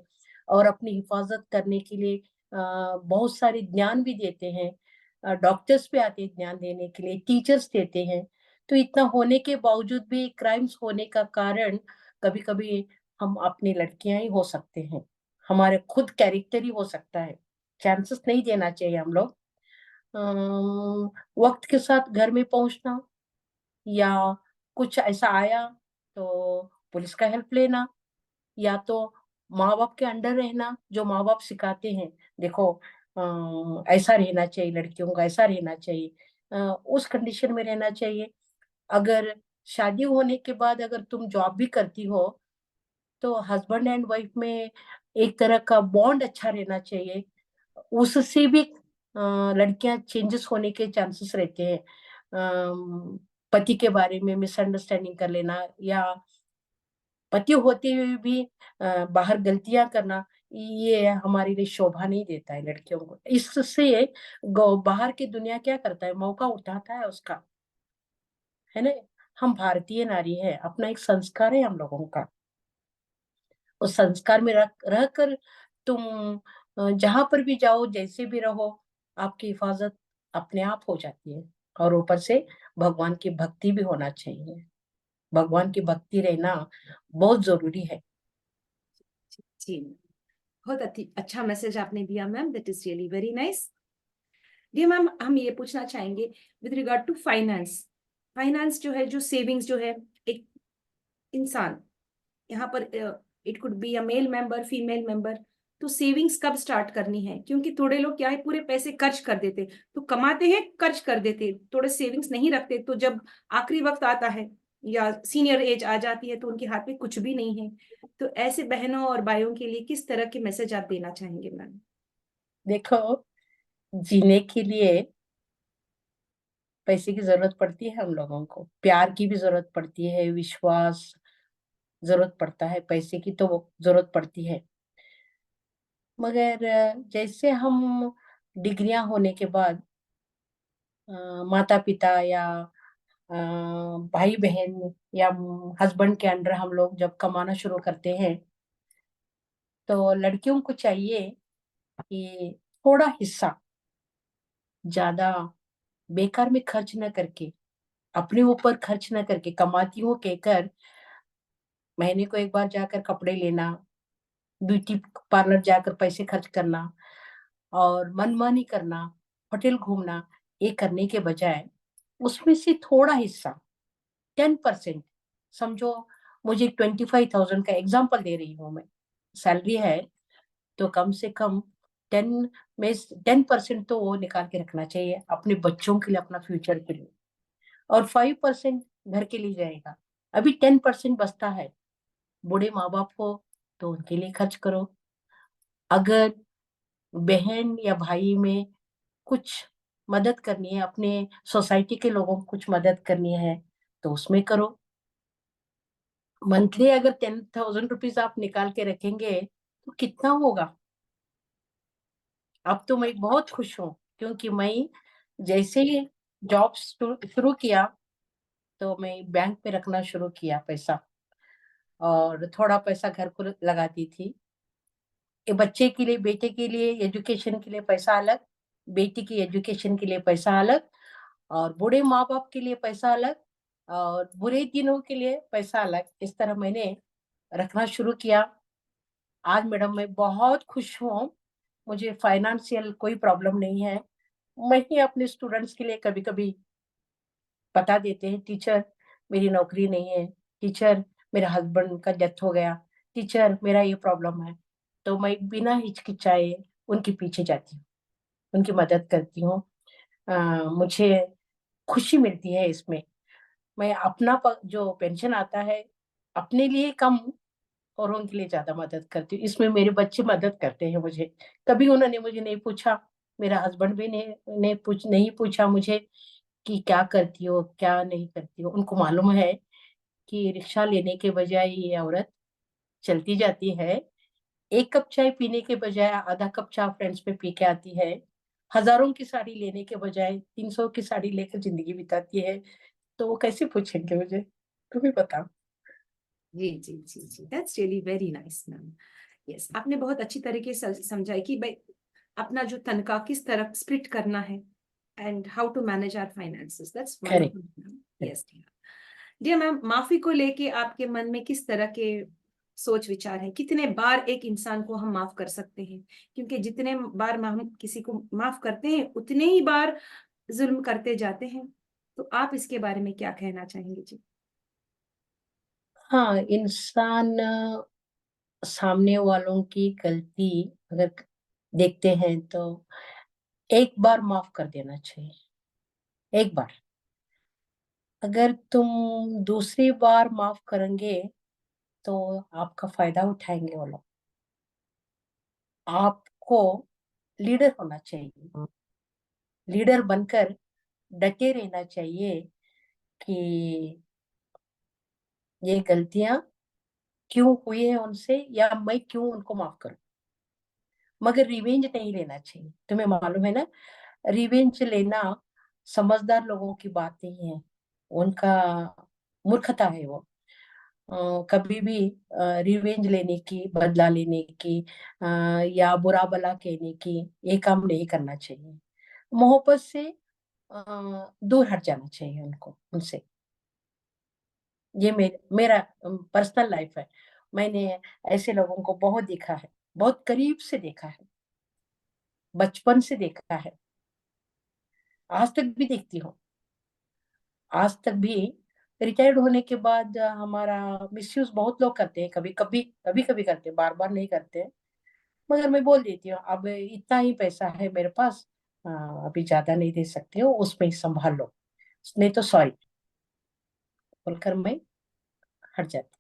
Speaker 2: और अपनी हिफाजत करने के लिए बहुत सारे ज्ञान भी देते हैं। डॉक्टर्स भी आते हैं ज्ञान देने के लिए, टीचर्स देते हैं। तो इतना होने के बावजूद भी क्राइम्स होने का कारण कभी कभी हम अपनी लड़कियां ही हो सकते हैं, हमारे खुद कैरेक्टर ही हो सकता है। चांसेस नहीं देना चाहिए हम लोग। वक्त के साथ घर में पहुंचना या कुछ ऐसा आया तो पुलिस का हेल्प लेना, या तो माँ बाप के अंडर रहना, जो माँ बाप सिखाते हैं। देखो, ऐसा रहना चाहिए, लड़कियों का ऐसा रहना चाहिए, उस कंडीशन में रहना चाहिए। अगर शादी होने के बाद अगर तुम जॉब भी करती हो तो हस्बैंड एंड वाइफ में एक तरह का बॉन्ड अच्छा रहना चाहिए। उससे भी लड़कियां चेंजेस होने के चांसेस रहते हैं। पति के बारे में मिसअंडरस्टैंडिंग कर लेना या पति होते हुए भी बाहर गलतियां करना, ये हमारे लिए शोभा नहीं देता है लड़कियों को। इससे बाहर की दुनिया क्या करता है, मौका उठाता है उसका, है ना? हम भारतीय नारी है, अपना एक संस्कार है हम लोगों का। उस संस्कार में रह कर तुम जहां पर भी जाओ, जैसे भी रहो, आपकी हिफाजत अपने आप हो जाती है। और ऊपर से भगवान की भक्ति भी होना चाहिए। भगवान की भक्ति रहना बहुत जरूरी है।
Speaker 1: जी मैम, बहुत अच्छा मैसेज आपने दिया ma'am, that is really very nice. जी मैम, हम ये पूछना चाहेंगे with regard to finance. Finance जो है, जो सेविंग्स जो है, एक इंसान यहाँ पर, it could be a male member, female member, तो सेविंग्स कब स्टार्ट करनी है? क्योंकि थोड़े लोग क्या है, पूरे पैसे खर्च कर देते, तो कमाते हैं खर्च कर देते, थोड़े सेविंग्स नहीं रखते, तो जब आखिरी वक्त आता है या सीनियर एज आ जाती है तो उनके हाथ में कुछ भी नहीं है। तो ऐसे बहनों और भाइयों के लिए किस तरह के मैसेज आप देना चाहेंगे मैम?
Speaker 2: देखो, जीने के लिए पैसे की जरूरत पड़ती है, हम लोगों को प्यार की भी जरूरत पड़ती है, विश्वास जरूरत पड़ता है, पैसे की तो जरूरत पड़ती है। मगर जैसे हम डिग्रियां होने के बाद माता पिता या भाई बहन या हस्बैंड के अंडर हम लोग जब कमाना शुरू करते हैं, तो लड़कियों को चाहिए कि थोड़ा हिस्सा, ज्यादा बेकार में खर्च न करके अपने ऊपर खर्च ना करके, कमाती हूँ कहकर महीने को एक बार जाकर कपड़े लेना, ब्यूटी पार्लर जाकर पैसे खर्च करना और मनमानी करना, होटल घूमना, ये करने के बजाय उसमें से थोड़ा हिस्सा 10% समझो, मुझे 25,000 का एग्जाम्पल दे रही हूँ मैं, सैलरी है तो कम से कम 10 में 10% तो वो निकाल के रखना चाहिए अपने बच्चों के लिए, अपना फ्यूचर के लिए, और 5% घर के लिए जाएगा। अभी 10% बचता है, बूढ़े माँ बाप हो तो उनके लिए खर्च करो। अगर बहन या भाई में कुछ मदद करनी है, अपने सोसाइटी के लोगों को कुछ मदद करनी है तो उसमें करो। मंथली अगर 10,000 रुपीज आप निकाल के रखेंगे तो कितना होगा। अब तो मैं बहुत खुश हूँ क्योंकि मैं जैसे ही जॉब शुरू किया तो मैं बैंक में रखना शुरू किया पैसा, और थोड़ा पैसा घर को लगाती थी। ये बच्चे के लिए, बेटे के लिए एजुकेशन के लिए पैसा अलग, बेटी की एजुकेशन के लिए पैसा अलग, और बूढ़े माँ बाप के लिए पैसा अलग, और बुरे दिनों के लिए पैसा अलग। इस तरह मैंने रखना शुरू किया। आज मैडम मैं बहुत खुश हूँ, मुझे फाइनेंशियल कोई प्रॉब्लम नहीं है। मैं ही अपने स्टूडेंट्स के लिए कभी कभी बता देते हैं, टीचर मेरी नौकरी नहीं है, टीचर मेरे हस्बैंड का डेथ हो गया, टीचर मेरा ये प्रॉब्लम है, तो मैं बिना हिचकिचाए उनके पीछे जाती हूँ, उनकी मदद करती हूँ। मुझे खुशी मिलती है इसमें। मैं अपना जो पेंशन आता है अपने लिए कम और उनके लिए ज्यादा मदद करती हूँ। इसमें मेरे बच्चे मदद करते हैं मुझे, कभी उन्होंने मुझे नहीं पूछा, मेरा हस्बैंड भी नहीं पूछा मुझे कि क्या करती हो क्या नहीं करती हो। उनको मालूम है कि रिक्शा लेने के बजाय ये औरत चलती जाती है, एक कप चाय पीने के बजाय आधा कप चाय फ्रेंड्स में पी के आती है, हजारों की साड़ी लेने के बजाय 300 की साड़ी लेकर जिंदगी बिताती है, तो वो कैसे पूछेंगे मुझे। तुम ही बताओ।
Speaker 1: जी जी जी जी, that's really very nice ma'am. Yes, आपने बहुत अच्छी तरीके से समझाई कि भाई अपना जो तनख्वाह किस तरह स्प्लिट करना है and how to manage our finances. That's
Speaker 2: correct.
Speaker 1: Wonderful. Yes dear ma'am, माफी को लेके आपके मन में किस तरह के सोच विचार है? कितने बार एक इंसान को हम माफ कर सकते हैं? क्योंकि जितने बार हम किसी को माफ करते हैं उतने ही बार जुल्म करते जाते हैं। तो आप इसके बारे में क्या कहना चाहेंगे जी?
Speaker 2: हाँ, इंसान सामने वालों की गलती अगर देखते हैं तो एक बार माफ कर देना चाहिए, एक बार। अगर तुम दूसरी बार माफ करेंगे तो आपका फायदा उठाएंगे वो लोग। आपको लीडर होना चाहिए, लीडर बनकर डटे रहना चाहिए कि ये गलतियां क्यों हुई है उनसे, या मैं क्यों उनको माफ करूं। मगर रिवेंज नहीं लेना चाहिए। तुम्हें मालूम है ना, रिवेंज लेना समझदार लोगों की बात नहीं है, उनका मूर्खता है वो। कभी भी रिवेंज लेने की, बदला लेने की, या बुरा भला कहने की, ये काम नहीं करना चाहिए। मोहब्बत से दूर हट जाना चाहिए उनको, उनसे। ये मेरा पर्सनल लाइफ है। मैंने ऐसे लोगों को बहुत देखा है, बहुत करीब से देखा है, बचपन से देखा है, आज तक भी देखती हूँ। आज तक भी रिटायर्ड होने के बाद हमारा मिसयूज बहुत लोग करते हैं, कभी कभी करते हैं, बार बार नहीं करते हैं। मगर मैं बोल देती हूँ अब इतना ही पैसा है मेरे पास, अभी ज्यादा नहीं दे सकते हो, उसमें ही संभाल लो, नहीं तो सॉरी बोलकर मैं हट जाती।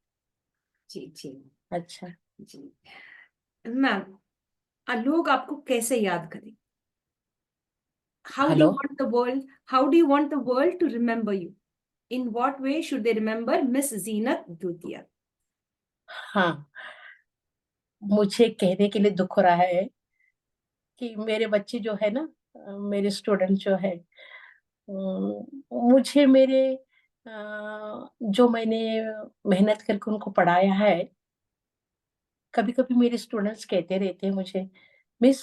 Speaker 1: जी जी
Speaker 2: अच्छा।
Speaker 1: जी मैम, लोग आपको कैसे याद करें?
Speaker 2: Hello.
Speaker 1: How do you want the world to remember you? In what way should they remember Miss Zeenat Dutia?
Speaker 2: हाँ, मुझे कहने के लिए दुख हो रहा है कि मेरे बच्चे जो है ना, मेरे स्टूडेंट जो है, मुझे मेरे जो मैंने मेहनत करके उनको पढ़ाया है, कभी कभी मेरे स्टूडेंट्स कहते रहते हैं मुझे, मिस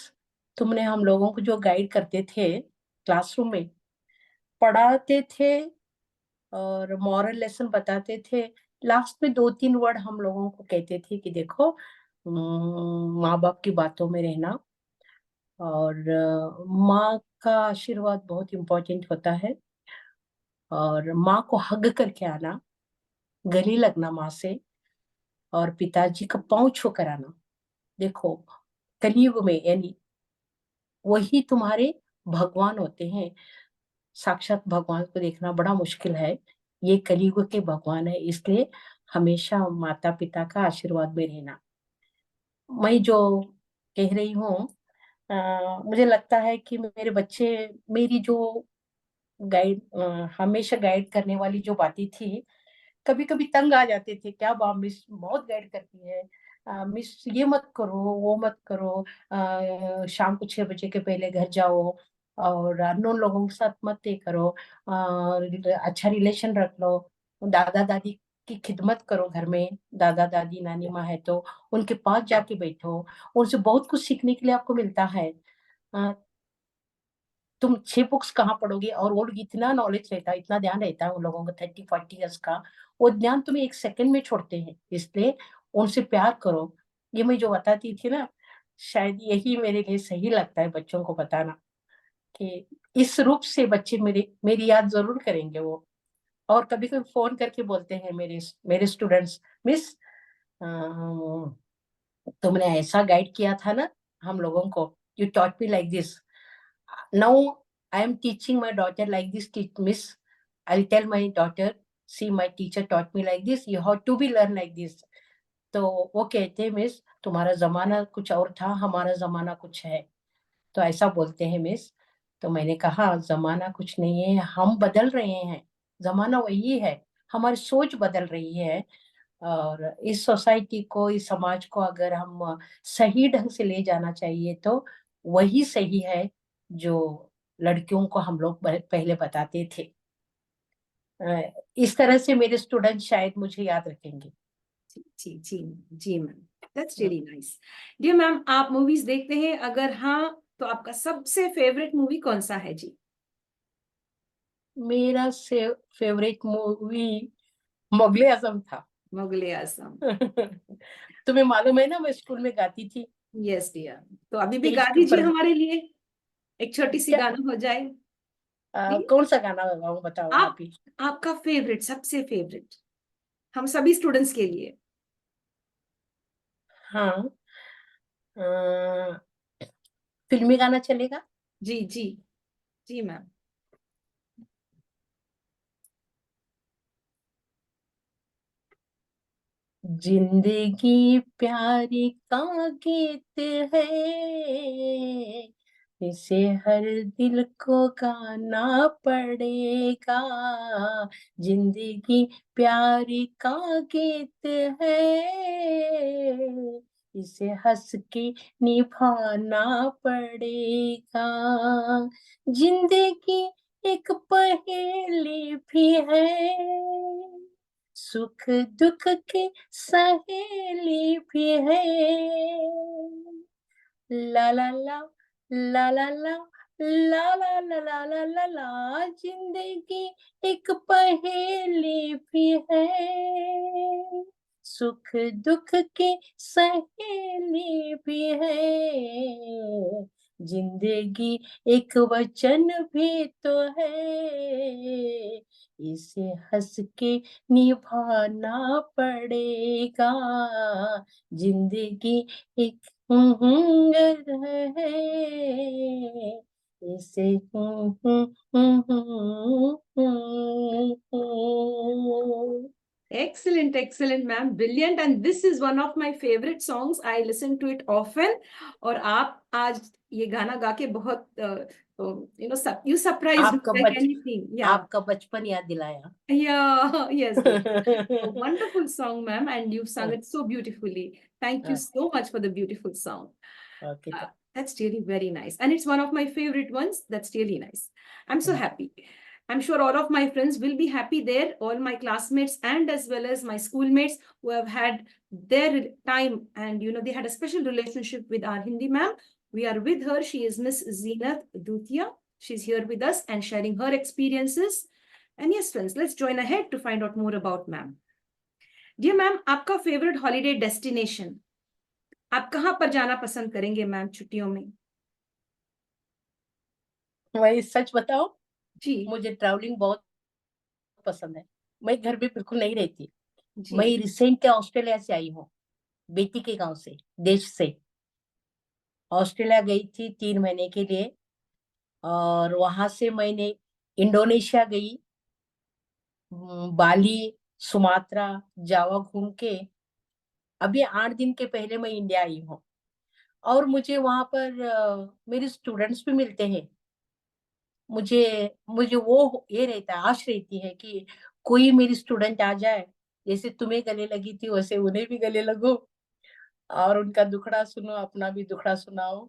Speaker 2: तुमने हम लोगों को जो गाइड करते थे क्लासरूम में, पढ़ाते थे, और मॉरल लेसन बताते थे। लास्ट में 2-3 वर्ड हम लोगों को कहते थे कि देखो माँ बाप की बातों में रहना, और माँ का आशीर्वाद बहुत इम्पोर्टेंट होता है, और माँ को हग करके आना, गले लगना माँ से, और पिताजी का पाँव छू कर आना। देखो कलयुग में यानी वही तुम्हारे भगवान होते हैं। साक्षात भगवान को देखना बड़ा मुश्किल है, ये कलयुग के भगवान है, इसलिए हमेशा माता पिता का आशीर्वाद में रहना। मैं जो कह रही हूँ, मुझे लगता है कि मेरे बच्चे मेरी जो हमेशा गाइड करने वाली जो बातें थी, कभी कभी तंग आ जाते थे, क्या मिस बहुत गाइड करती है, मिस ये मत करो वो मत करो, शाम को 6 बजे के पहले घर जाओ, और अननोन लोगों के साथ मत ये करो, अच्छा रिलेशन रख लो, दादा दादी की खिदमत करो, घर में दादा दादी नानी माँ है तो उनके पास जाके बैठो, उनसे बहुत कुछ सीखने के लिए आपको मिलता है। अ, तुम 6 बुक्स कहाँ पढ़ोगे, और वो लोग इतना नॉलेज रहता है, इतना ध्यान रहता है उन लोगों का 30-40 ईयर्स का, वो ज्ञान तुम्हें 1 सेकंड में छोड़ते हैं, इसलिए उनसे प्यार करो। ये मैं जो बताती थी ना, शायद यही मेरे लिए सही लगता है बच्चों को बताना, कि इस रूप से बच्चे मेरी याद जरूर करेंगे वो। और कभी कभी फोन करके बोलते हैं मेरे मेरे स्टूडेंट्स, मिस तुमने ऐसा गाइड किया था ना हम लोगों को, you taught me like this, now I am teaching my daughter like this, miss, I'll tell my daughter, see my teacher taught me like this, you have to be learn like this। तो वो कहते हैं miss तुम्हारा जमाना कुछ और था, हमारा जमाना कुछ है, तो ऐसा बोलते हैं मिस। तो मैंने कहा जमाना कुछ नहीं है, हम बदल रहे हैं, जमाना वही है, हमारी सोच बदल रही है, और इस सोसाइटी को, इस समाज को अगर हम सही ढंग से ले जाना चाहिए तो वही सही है जो लड़कियों को हम लोग पहले बताते थे। इस तरह से मेरे स्टूडेंट शायद मुझे याद रखेंगे।
Speaker 1: जी जी जी जी ma'am, that's really nice. Dear ma'am, आप मूवीज देखते हैं? अगर हाँ तो आपका सबसे फेवरेट मूवी कौन सा है जी?
Speaker 2: मेरा फेवरेट मूवी मुगले आजम था।
Speaker 1: मुगले आजम।
Speaker 2: तुम्हें मालूम है ना मैं स्कूल में गाती थी,
Speaker 1: यस डियर, तो अभी भी गा
Speaker 2: स्टेज के
Speaker 1: दीजिए
Speaker 2: ऊपर।
Speaker 1: हमारे लिए, एक छोटी सी
Speaker 2: क्या
Speaker 1: गाना हो जाए प्लीज।
Speaker 2: कौन सा गाना गाऊं बताओ आप
Speaker 1: आप,
Speaker 2: ही।
Speaker 1: आपका फेवरेट, सबसे फेवरेट, हम सभी स्टूडेंट्स के लिए।
Speaker 2: हाँ, अ, फिल्मी गाना चलेगा।
Speaker 1: जी जी जी मैम।
Speaker 2: जिंदगी प्यारी का गीत है, इसे हर दिल को गाना पड़ेगा। जिंदगी प्यारी का गीत है, इसे हंस के निभाना पड़ेगा। जिंदगी एक पहेली भी है, सुख दुख की सहेली भी है। ला ला ला ला ला ला ला ला ला ला ला ला ला, जिंदगी एक पहेली भी है, सुख दुख की सहेली भी है। जिंदगी एक वचन भी तो है, इसे हंस के निभाना पड़ेगा। जिंदगी एक है, इसे
Speaker 1: Excellent, excellent, ma'am. Brilliant. And this is one of my favorite songs. I listen to it often. और आप आज ये गाना गा के बहुत, you surprised me like anything. Yeah.
Speaker 2: आपका बचपन याद दिलाया।
Speaker 1: Yeah. Yes, dear. A wonderful song, ma'am. And you sung it so beautifully. Thank you so much for the beautiful song.
Speaker 2: Okay,
Speaker 1: That's really very nice. And it's one of my favorite ones. That's really nice. I'm so happy. I'm sure all of my friends will be happy there, all my classmates and as well as my schoolmates who have had their time and, they had a special relationship with our Hindi ma'am. We are with her. She is Miss Zeenat Dutia. She's here with us and sharing her experiences. And yes, friends, let's join ahead to find out more about ma'am. Dear ma'am, आपका favourite holiday destination, आप कहाँ पर जाना पसंद करेंगे ma'am छुट्टियों में?
Speaker 2: मैं सच बताऊं,
Speaker 1: जी
Speaker 2: मुझे ट्रैवलिंग बहुत पसंद है। मैं घर पे बिल्कुल नहीं रहती। मैं
Speaker 1: जी
Speaker 2: रिसेंट ऑस्ट्रेलिया से आई हूँ, बेटी के गांव से, देश से। ऑस्ट्रेलिया गई थी 3 महीने के लिए, और वहां से मैंने इंडोनेशिया गई, बाली, सुमात्रा, जावा घूम के अभी 8 दिन के पहले मैं इंडिया आई हूँ। और मुझे वहां पर मेरे स्टूडेंट्स भी मिलते हैं। मुझे मुझे वो ये रहता है, आश रहती है कि कोई मेरी स्टूडेंट आ जाए, जैसे तुम्हें गले लगी थी वैसे उन्हें भी गले लगो, और उनका दुखड़ा सुनो, अपना भी दुखड़ा सुनाओ।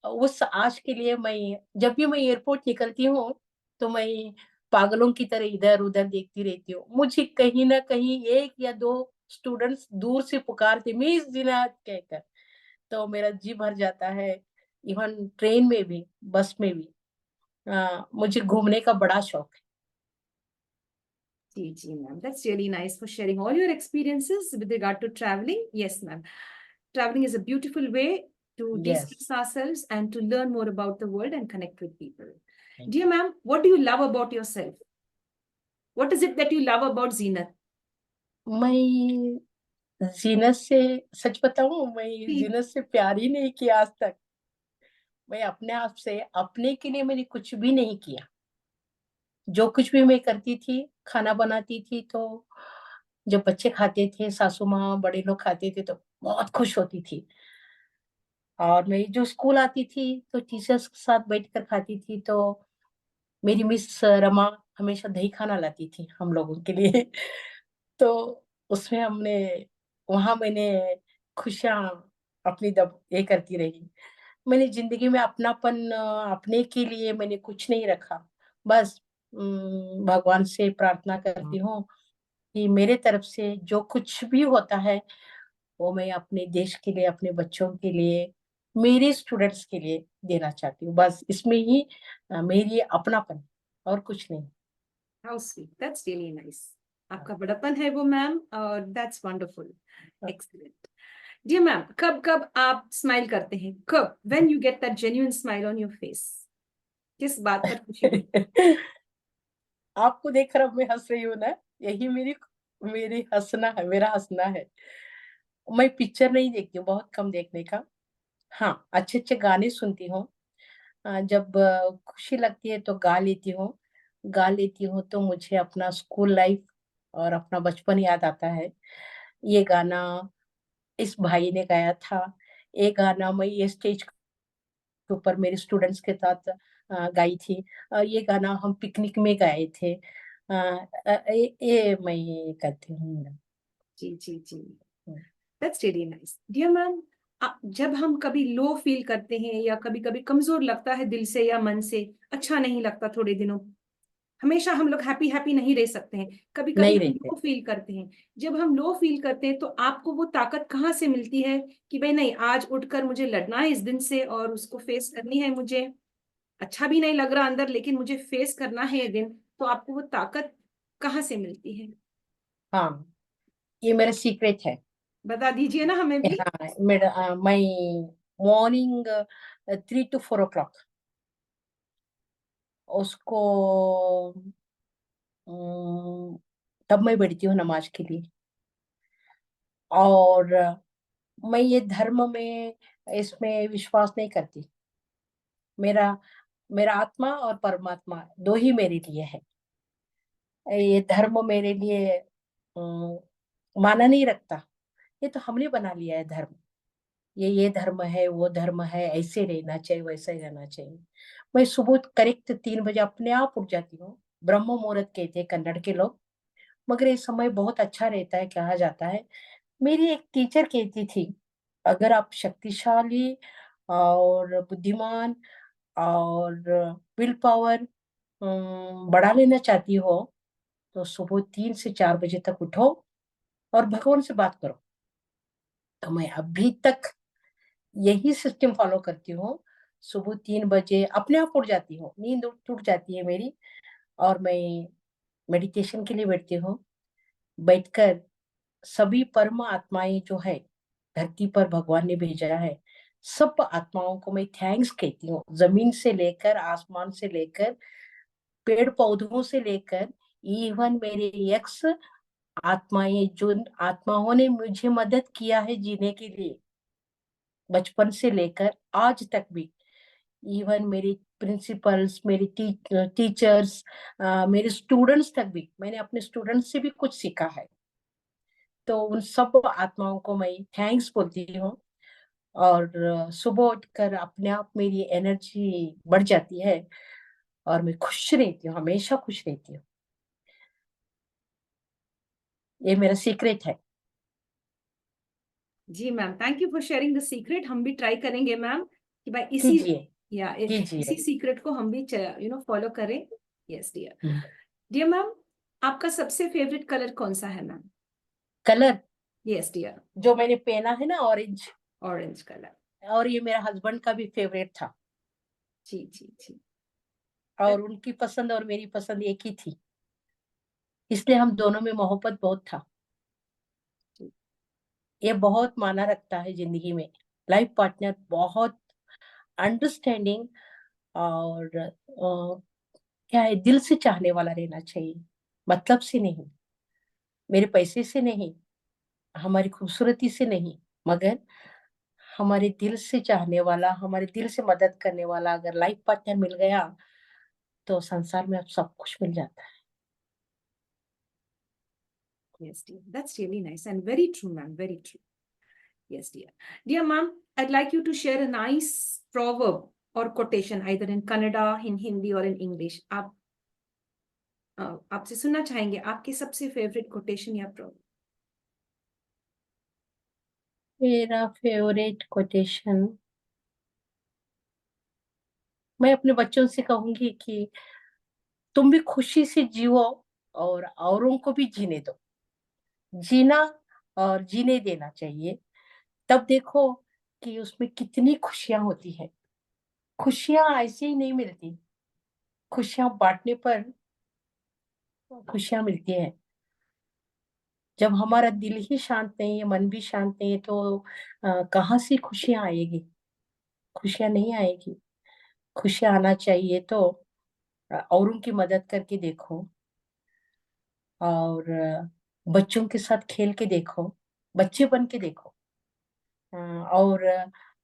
Speaker 2: उस आश के लिए मैं, जब भी मैं एयरपोर्ट निकलती हूँ तो मैं पागलों की तरह इधर उधर देखती रहती हूँ। मुझे कहीं ना कहीं 1 या 2 स्टूडेंट्स दूर से पुकारते, मिस जिनात कहकर, तो मेरा जी भर जाता है। इवन ट्रेन में भी, बस में भी मुझे घूमने का बड़ा शौक है।
Speaker 1: जी ma'am, that's really nice for sharing all your experiences with regard to traveling. Yes ma'am, traveling is a beautiful way to
Speaker 2: yes.
Speaker 1: de-stress ourselves and to learn more about the world and connect with people. Dear ma'am, what do you love about yourself? What is it that you love about Zenith?
Speaker 2: मैं जीनत से, सच बताऊं, मैं
Speaker 1: जी
Speaker 2: जीनत से प्यार ही नहीं किया आज तक। मैं अपने आप से, अपने के लिए मैंने कुछ भी नहीं किया। जो कुछ भी मैं करती थी, खाना बनाती थी तो जब बच्चे खाते थे, सासू माँ बड़े लोग खाते थे तो बहुत खुश होती थी। और मैं जो स्कूल आती थी तो टीचर्स के साथ बैठकर खाती थी, तो मेरी मिस रमा हमेशा दही खाना लाती थी हम लोगों के लिए। तो उसमें हमने, वहां मैंने खुशियां अपनी दब ये करती रही। मैंने जिंदगी में अपनापन, अपने के लिए मैंने कुछ नहीं रखा। बस भगवान से प्रार्थना करती हूँ कि मेरे तरफ से जो कुछ भी होता है वो मैं अपने देश के लिए, अपने बच्चों के लिए, मेरे स्टूडेंट्स के लिए देना चाहती हूँ। बस इसमें ही मेरी अपनापन, और कुछ नहीं।
Speaker 1: how sweet, that's really nice. आपका बड़प्पन है वो मैम, और that's wonderful, excellent. Dear ma'am, कब कब आप स्माइल करते हैं? कब? When you get that genuine smile on your face? किस बात पर खुशी होती है?
Speaker 2: आपको देखकर अब मैं हंस रही हूँ ना, यही मेरी मेरी हंसना है, मेरा हंसना है। मैं पिक्चर नहीं देखती हूँ, बहुत कम देखने का। हाँ, अच्छे अच्छे गाने सुनती हूँ। जब खुशी लगती है तो गा लेती हूँ। गा लेती हूँ तो मुझे अपना स्कूल लाइफ और अपना बचपन याद आता है। ये गाना इस भाई ने गाया था। ये गाना मैं ये स्टेज के ऊपर मेरे स्टूडेंट्स के साथ गाई थी। ये गाना हम पिकनिक में गाए थे। ये मैं करती हूँ मैडम।
Speaker 1: जी that's really nice. Dear ma'am, जब हम कभी लो फील करते हैं या कभी कभी कमजोर लगता है दिल से या मन से, अच्छा नहीं लगता थोड़े दिनों, हमेशा हम लोग हैप्पी हैप्पी नहीं रह सकते हैं, कभी कभी
Speaker 2: नहीं
Speaker 1: हम
Speaker 2: रहते।
Speaker 1: लो फील करते हैं। जब हम लो फील करते हैं तो आपको वो ताकत कहाँ से मिलती है कि भाई नहीं, आज उठकर मुझे लड़ना है इस दिन से और उसको फेस करनी है, मुझे अच्छा भी नहीं लग रहा अंदर लेकिन मुझे फेस करना है ये दिन, तो आपको वो ताकत कहाँ से मिलती है?
Speaker 2: हाँ, ये मेरा सीक्रेट है।
Speaker 1: बता दीजिए ना हमें भी।
Speaker 2: हाँ, मेरा मैं मॉर्निंग 3 to 4 o'clock उसको तब मैं बैठती हूँ नमाज के लिए। और मैं ये धर्म में, इसमें विश्वास नहीं करती। मेरा मेरा आत्मा और परमात्मा दो ही मेरे लिए है। ये धर्म मेरे लिए अम, माना नहीं रखता। ये तो हमने बना लिया है धर्म। ये धर्म है, वो धर्म है, ऐसे रहना चाहिए, वैसा ही रहना चाहिए। मैं सुबह करेक्ट 3 बजे अपने आप उठ जाती हूँ। ब्रह्म मुहूर्त कहते हैं कन्नड़ के लोग, मगर ये समय बहुत अच्छा रहता है, कहा जाता है। मेरी एक टीचर कहती थी, अगर आप शक्तिशाली और बुद्धिमान और विल पावर बढ़ा लेना चाहती हो तो सुबह 3 से 4 बजे तक उठो और भगवान से बात करो। तो मैं अभी तक यही सिस्टम फॉलो करती हूँ। सुबह 3 बजे अपने आप उठ जाती हूँ, नींद टूट जाती है मेरी, और मैं मेडिटेशन के लिए बैठती हूँ, बैठकर सभी परम आत्माएं जो है धरती पर भगवान ने भेजा है, सब आत्माओं को मैं थैंक्स कहती हूँ। जमीन से लेकर, आसमान से लेकर, पेड़ पौधों से लेकर, इवन मेरे यक्स आत्माएं, जो आत्माओं ने मुझे मदद किया है जीने के लिए, बचपन से लेकर आज तक भी, इवन मेरे प्रिंसिपल्स, मेरे टीचर्स, मेरे स्टूडेंट्स तक भी, मैंने अपने स्टूडेंट्स से भी कुछ सीखा है। तो उन सब आत्माओं को मैं थैंक्स बोलती हूँ। और सुबह उठकर अपने आप मेरी एनर्जी बढ़ जाती है और मैं खुश रहती हूँ, हमेशा खुश रहती हूँ। ये मेरा सीक्रेट है।
Speaker 1: जी ma'am, thank you for sharing the secret. हम भी ट्राई करेंगे मैम कि भाई इसी
Speaker 2: कीजिए,
Speaker 1: या
Speaker 2: कीजिए।
Speaker 1: इसी सीक्रेट को हम भी फॉलो करें। Yes dear.
Speaker 2: Hmm.
Speaker 1: Dear ma'am, आपका सबसे फेवरेट कलर कौन सा है मैम?
Speaker 2: Colour
Speaker 1: yes dear.
Speaker 2: जो मैंने पहना है ना, ऑरेंज।
Speaker 1: Orange colour.
Speaker 2: और ये मेरा हस्बैंड का भी फेवरेट था,
Speaker 1: जी जी जी।
Speaker 2: और उनकी पसंद और मेरी पसंद एक ही थी, इसलिए हम दोनों में मोहब्बत बहुत था। ये बहुत माना रखता है जिंदगी में। लाइफ पार्टनर बहुत अंडरस्टैंडिंग और क्या है, दिल से चाहने वाला रहना चाहिए, मतलब से नहीं, मेरे पैसे से नहीं, हमारी खूबसूरती से नहीं, मगर हमारे दिल से चाहने वाला, हमारे दिल से मदद करने वाला अगर लाइफ पार्टनर मिल गया तो संसार में अब सब कुछ मिल जाता है।
Speaker 1: Yes, dear. That's really nice and very true, ma'am. Very true. Yes, dear. Dear ma'am, I'd like you to share a nice proverb or quotation either in Kannada, in Hindi or in English. आप आपसे सुनना चाहेंगे आपके सबसे favourite quotation या proverb.
Speaker 2: मेरा favourite quotation, मैं अपने बच्चों से कहूंगी कि तुम भी खुशी से जियो और औरों को भी जीने दो। जीना और जीने देना चाहिए, तब देखो कि उसमें कितनी खुशियां होती है। खुशियां ऐसे ही नहीं मिलती, खुशियां बांटने पर खुशियां मिलती है। जब हमारा दिल ही शांत नहीं है, मन भी शांत नहीं है, तो कहाँ से खुशियां आएगी? खुशियां नहीं आएगी। खुशियां आना चाहिए तो औरों की मदद करके देखो, और बच्चों के साथ खेल के देखो, बच्चे बन के देखो, और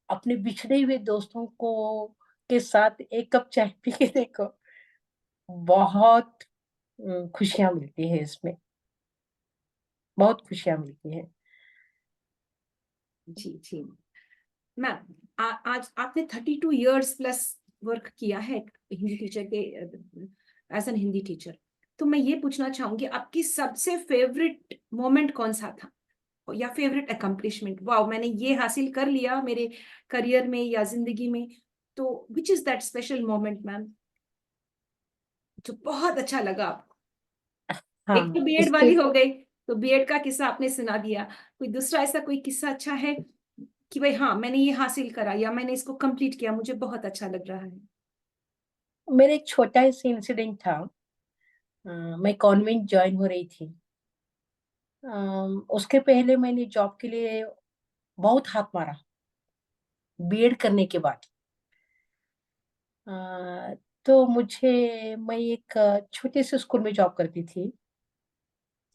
Speaker 2: अपने बिछड़े हुए दोस्तों को के साथ एक कप चाय पी के देखो। बहुत खुशियां मिलती है इसमें, बहुत खुशियां मिलती है।
Speaker 1: जी जी। मैम, आज आपने 32 years प्लस वर्क किया है हिंदी टीचर के एज एन हिंदी टीचर। तो मैं ये पूछना चाहूंगी आपकी सबसे फेवरेट मोमेंट कौन सा था या फेवरेट अकम्पलिशमेंट? वाओ, मैंने ये हासिल कर लिया मेरे करियर में या जिंदगी में। तो which is that special moment ma'am जो बहुत अच्छा लगा आपको? एक तो
Speaker 2: हाँ,
Speaker 1: बीएड
Speaker 2: इसके
Speaker 1: वाली हो गई, तो बीएड का किस्सा आपने सुना दिया। कोई दूसरा ऐसा कोई किस्सा अच्छा है कि भाई हाँ मैंने ये हासिल करा या मैंने इसको कंप्लीट किया, मुझे बहुत अच्छा लग रहा है?
Speaker 2: मेरा एक छोटा सा इंसिडेंट था। मैं कॉन्वेंट ज्वाइन हो रही थी। उसके पहले मैंने जॉब के लिए बहुत हाथ मारा, बीएड करने के बाद। तो मैं एक छोटे से स्कूल में जॉब करती थी,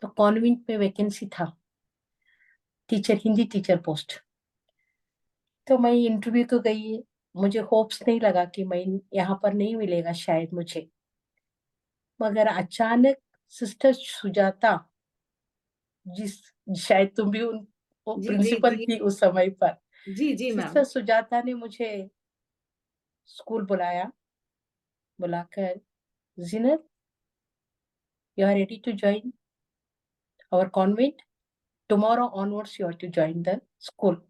Speaker 2: तो कॉन्वेंट में वैकेंसी था, टीचर, हिंदी टीचर पोस्ट। तो मैं इंटरव्यू को गई, मुझे होप्स नहीं लगा कि मैं यहाँ पर नहीं मिलेगा शायद मुझे, मगर अचानक सिस्टर सुजाता, जिस शायद तुम भी उन वो
Speaker 1: जी जी
Speaker 2: प्रिंसिपल
Speaker 1: जी।
Speaker 2: थी उस समय पर,
Speaker 1: जी जी मैम।
Speaker 2: सिस्टर सुजाता ने मुझे स्कूल बुलाया, बुलाकर, Zeenat, you are ready to join our convent, tomorrow onwards you are to join the school.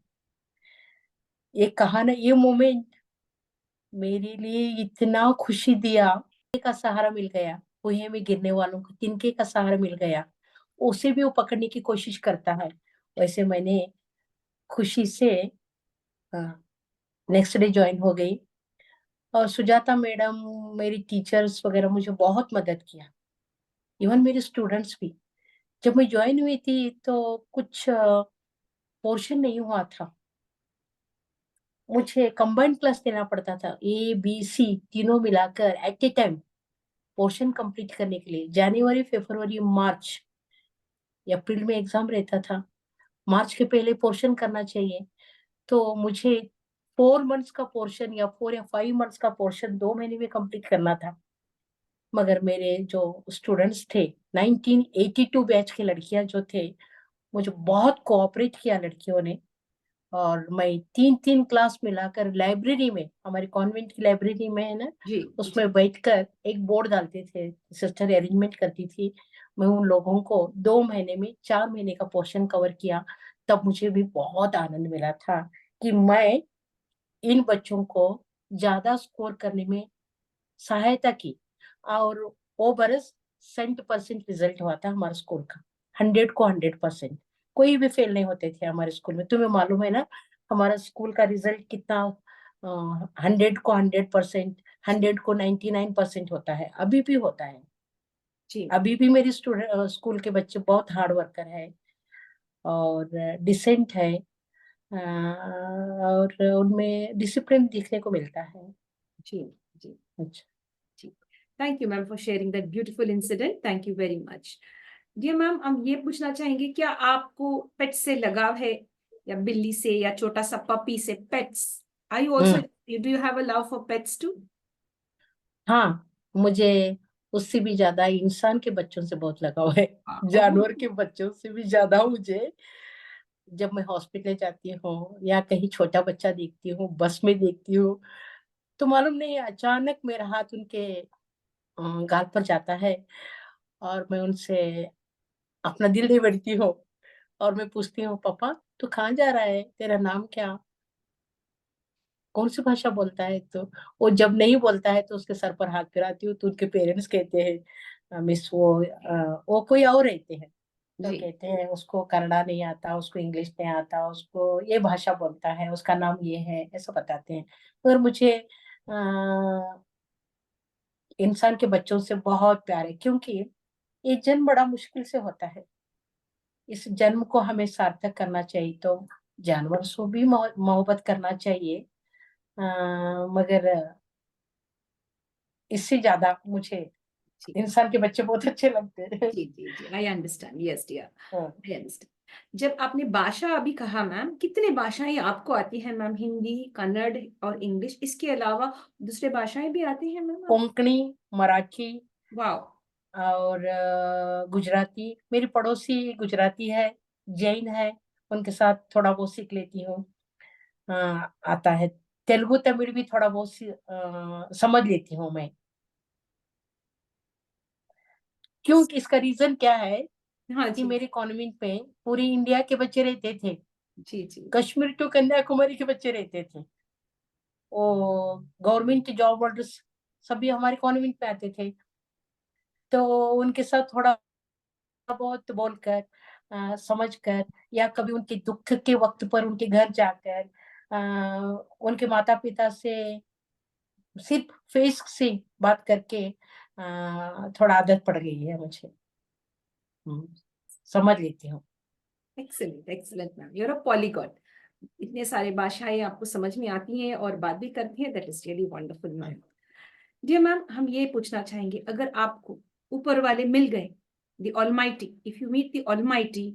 Speaker 2: ये कहा ना, ये मोमेंट मेरे लिए इतना खुशी दिया। का सहारा मिल गया, कुएं में गिरने वालों को तिनके का सहारा मिल गया, उसे भी वो पकड़ने की कोशिश करता है। वैसे मैंने खुशी से नेक्स्ट डे ज्वाइन हो गई, और सुजाता मैडम, मेरी टीचर्स वगैरह मुझे बहुत मदद किया। इवन मेरे स्टूडेंट्स भी। जब मैं ज्वाइन हुई थी तो कुछ पोर्शन नहीं हुआ था, मुझे कंबाइंड क्लास देना पड़ता था, ए बी सी तीनों मिलाकर at a time portion complete करने के लिए। जनवरी, फरवरी, मार्च, अप्रैल में एग्जाम रहता था, मार्च के पहले पोर्शन करना चाहिए। तो मुझे 4 मंथ्स का पोर्शन या 4 या 5 मंथ्स का पोर्शन 2 महीने में कंप्लीट करना था। मगर मेरे जो स्टूडेंट्स थे, 1982 बैच के लड़कियां जो थे, मुझे बहुत कोऑपरेट किया लड़कियों ने। और मैं 3-3 क्लास मिलाकर लाइब्रेरी में, हमारे कॉन्वेंट की लाइब्रेरी में है ना,
Speaker 1: जी
Speaker 2: उसमें बैठकर एक बोर्ड डालते थे, सिस्टर अरेंजमेंट करती थी। मैं उन लोगों को 2 महीने में 4 महीने का पोर्शन कवर किया। तब मुझे भी बहुत आनंद मिला था कि मैं इन बच्चों को ज्यादा स्कोर करने में सहायता की। और वो बरस 100% रिजल्ट हुआ था हमारे स्कूल का, 100 को 100%। कोई भी फेल नहीं होते थे हमारे स्कूल में। तुम्हें मालूम है ना हमारा स्कूल का रिजल्ट कितना, 100 को 100%, 100 को 99% होता है, अभी भी होता है।
Speaker 1: जी।
Speaker 2: अभी भी मेरी स्कूल के बच्चे बहुत हार्ड वर्कर है और डिसेंट है, और उनमें डिसिप्लिन दिखने को मिलता है।
Speaker 1: जी। जी।
Speaker 2: अच्छा।
Speaker 1: जी। Thank you ma'am for sharing that beautiful incident, thank you very much. जी मैम, हम ये पूछना चाहेंगे, क्या आपको पेट से लगाव है, या बिल्ली से, या छोटा सा पपी से, pets? I you also,
Speaker 2: hmm.
Speaker 1: Do you have a love for pets too?
Speaker 2: हाँ, मुझे उससे भी ज्यादा इंसान के बच्चों से बहुत लगाव है। जानवर के बच्चों से भी ज्यादा मुझे, जब मैं हॉस्पिटल जाती हूँ या कहीं छोटा बच्चा देखती हूँ, बस में देखती हूँ, तो मालूम नहीं अचानक मेरा हाथ उनके गाल पर जाता है और मैं उनसे अपना दिल दे बैठती हूँ। और मैं पूछती हूँ, पापा तू कहाँ जा रहा है, तेरा नाम क्या, कौन सी भाषा बोलता है? तो वो जब नहीं बोलता है तो उसके सर पर हाथ फिराती हूँ, तो उनके पेरेंट्स कहते हैं, मिस वो कोई और रहते हैं, तो
Speaker 1: जी।
Speaker 2: कहते हैं उसको कन्नड़ा नहीं आता, उसको इंग्लिश नहीं आता, उसको ये भाषा बोलता है, उसका नाम ये है, ऐसा बताते हैं। मगर मुझे इंसान के बच्चों से बहुत प्यार है, क्योंकि ये जन्म बड़ा मुश्किल से होता है। इस जन्म को हमें सार्थक करना चाहिए, तो जानवर से भी मोहब्बत करना चाहिए। मगर इससे ज्यादा मुझे
Speaker 1: जी।
Speaker 2: इंसान के बच्चे बहुत अच्छे लगते हैं।
Speaker 1: जी। जी। जी, आई अंडरस्टैंड, यस डियर,
Speaker 2: हाँ।
Speaker 1: I understand. जब आपने भाषा अभी कहा मैम, कितने भाषाएं आपको आती हैं मैम? हिंदी, कन्नड़ और इंग्लिश, इसके अलावा दूसरे भाषाएं भी आती हैं मैम आप?
Speaker 2: कोंकणी, मराठी
Speaker 1: वाह।
Speaker 2: और गुजराती। मेरी पड़ोसी गुजराती है, जैन है, उनके साथ थोड़ा बहुत सीख लेती हूँ। आता है तेलुगु तमिल भी थोड़ा बहुत समझ लेती हूँ मैं। क्योंकि इसका रीजन क्या है
Speaker 1: हाँ
Speaker 2: कि
Speaker 1: जी।
Speaker 2: मेरे कॉन्वेंट में पूरी इंडिया के बच्चे रहते थे,
Speaker 1: जी। जी।
Speaker 2: कश्मीर टू कन्याकुमारी के बच्चे रहते थे। वो गवर्नमेंट जॉब होल्डर्स सभी हमारे कॉन्वेंट में आते थे। तो उनके साथ थोड़ा बहुत बोलकर, समझकर, या कभी उनके दुख के वक्त पर उनके घर जाकर, उनके माता पिता से सिर्फ फेस से बात करके थोड़ा आदत पड़ गई है मुझे। समझ लेती हूँ।
Speaker 1: Excellent, excellent ma'am, you're a polyglot. इतने सारे भाषाएं आपको समझ में आती हैं और बात भी करती हैं, that is really wonderful ma'am. Dear ma'am, हम ये पूछना चाहेंगे, अगर आपको ऊपर वाले मिल गए, the almighty, if you meet the almighty,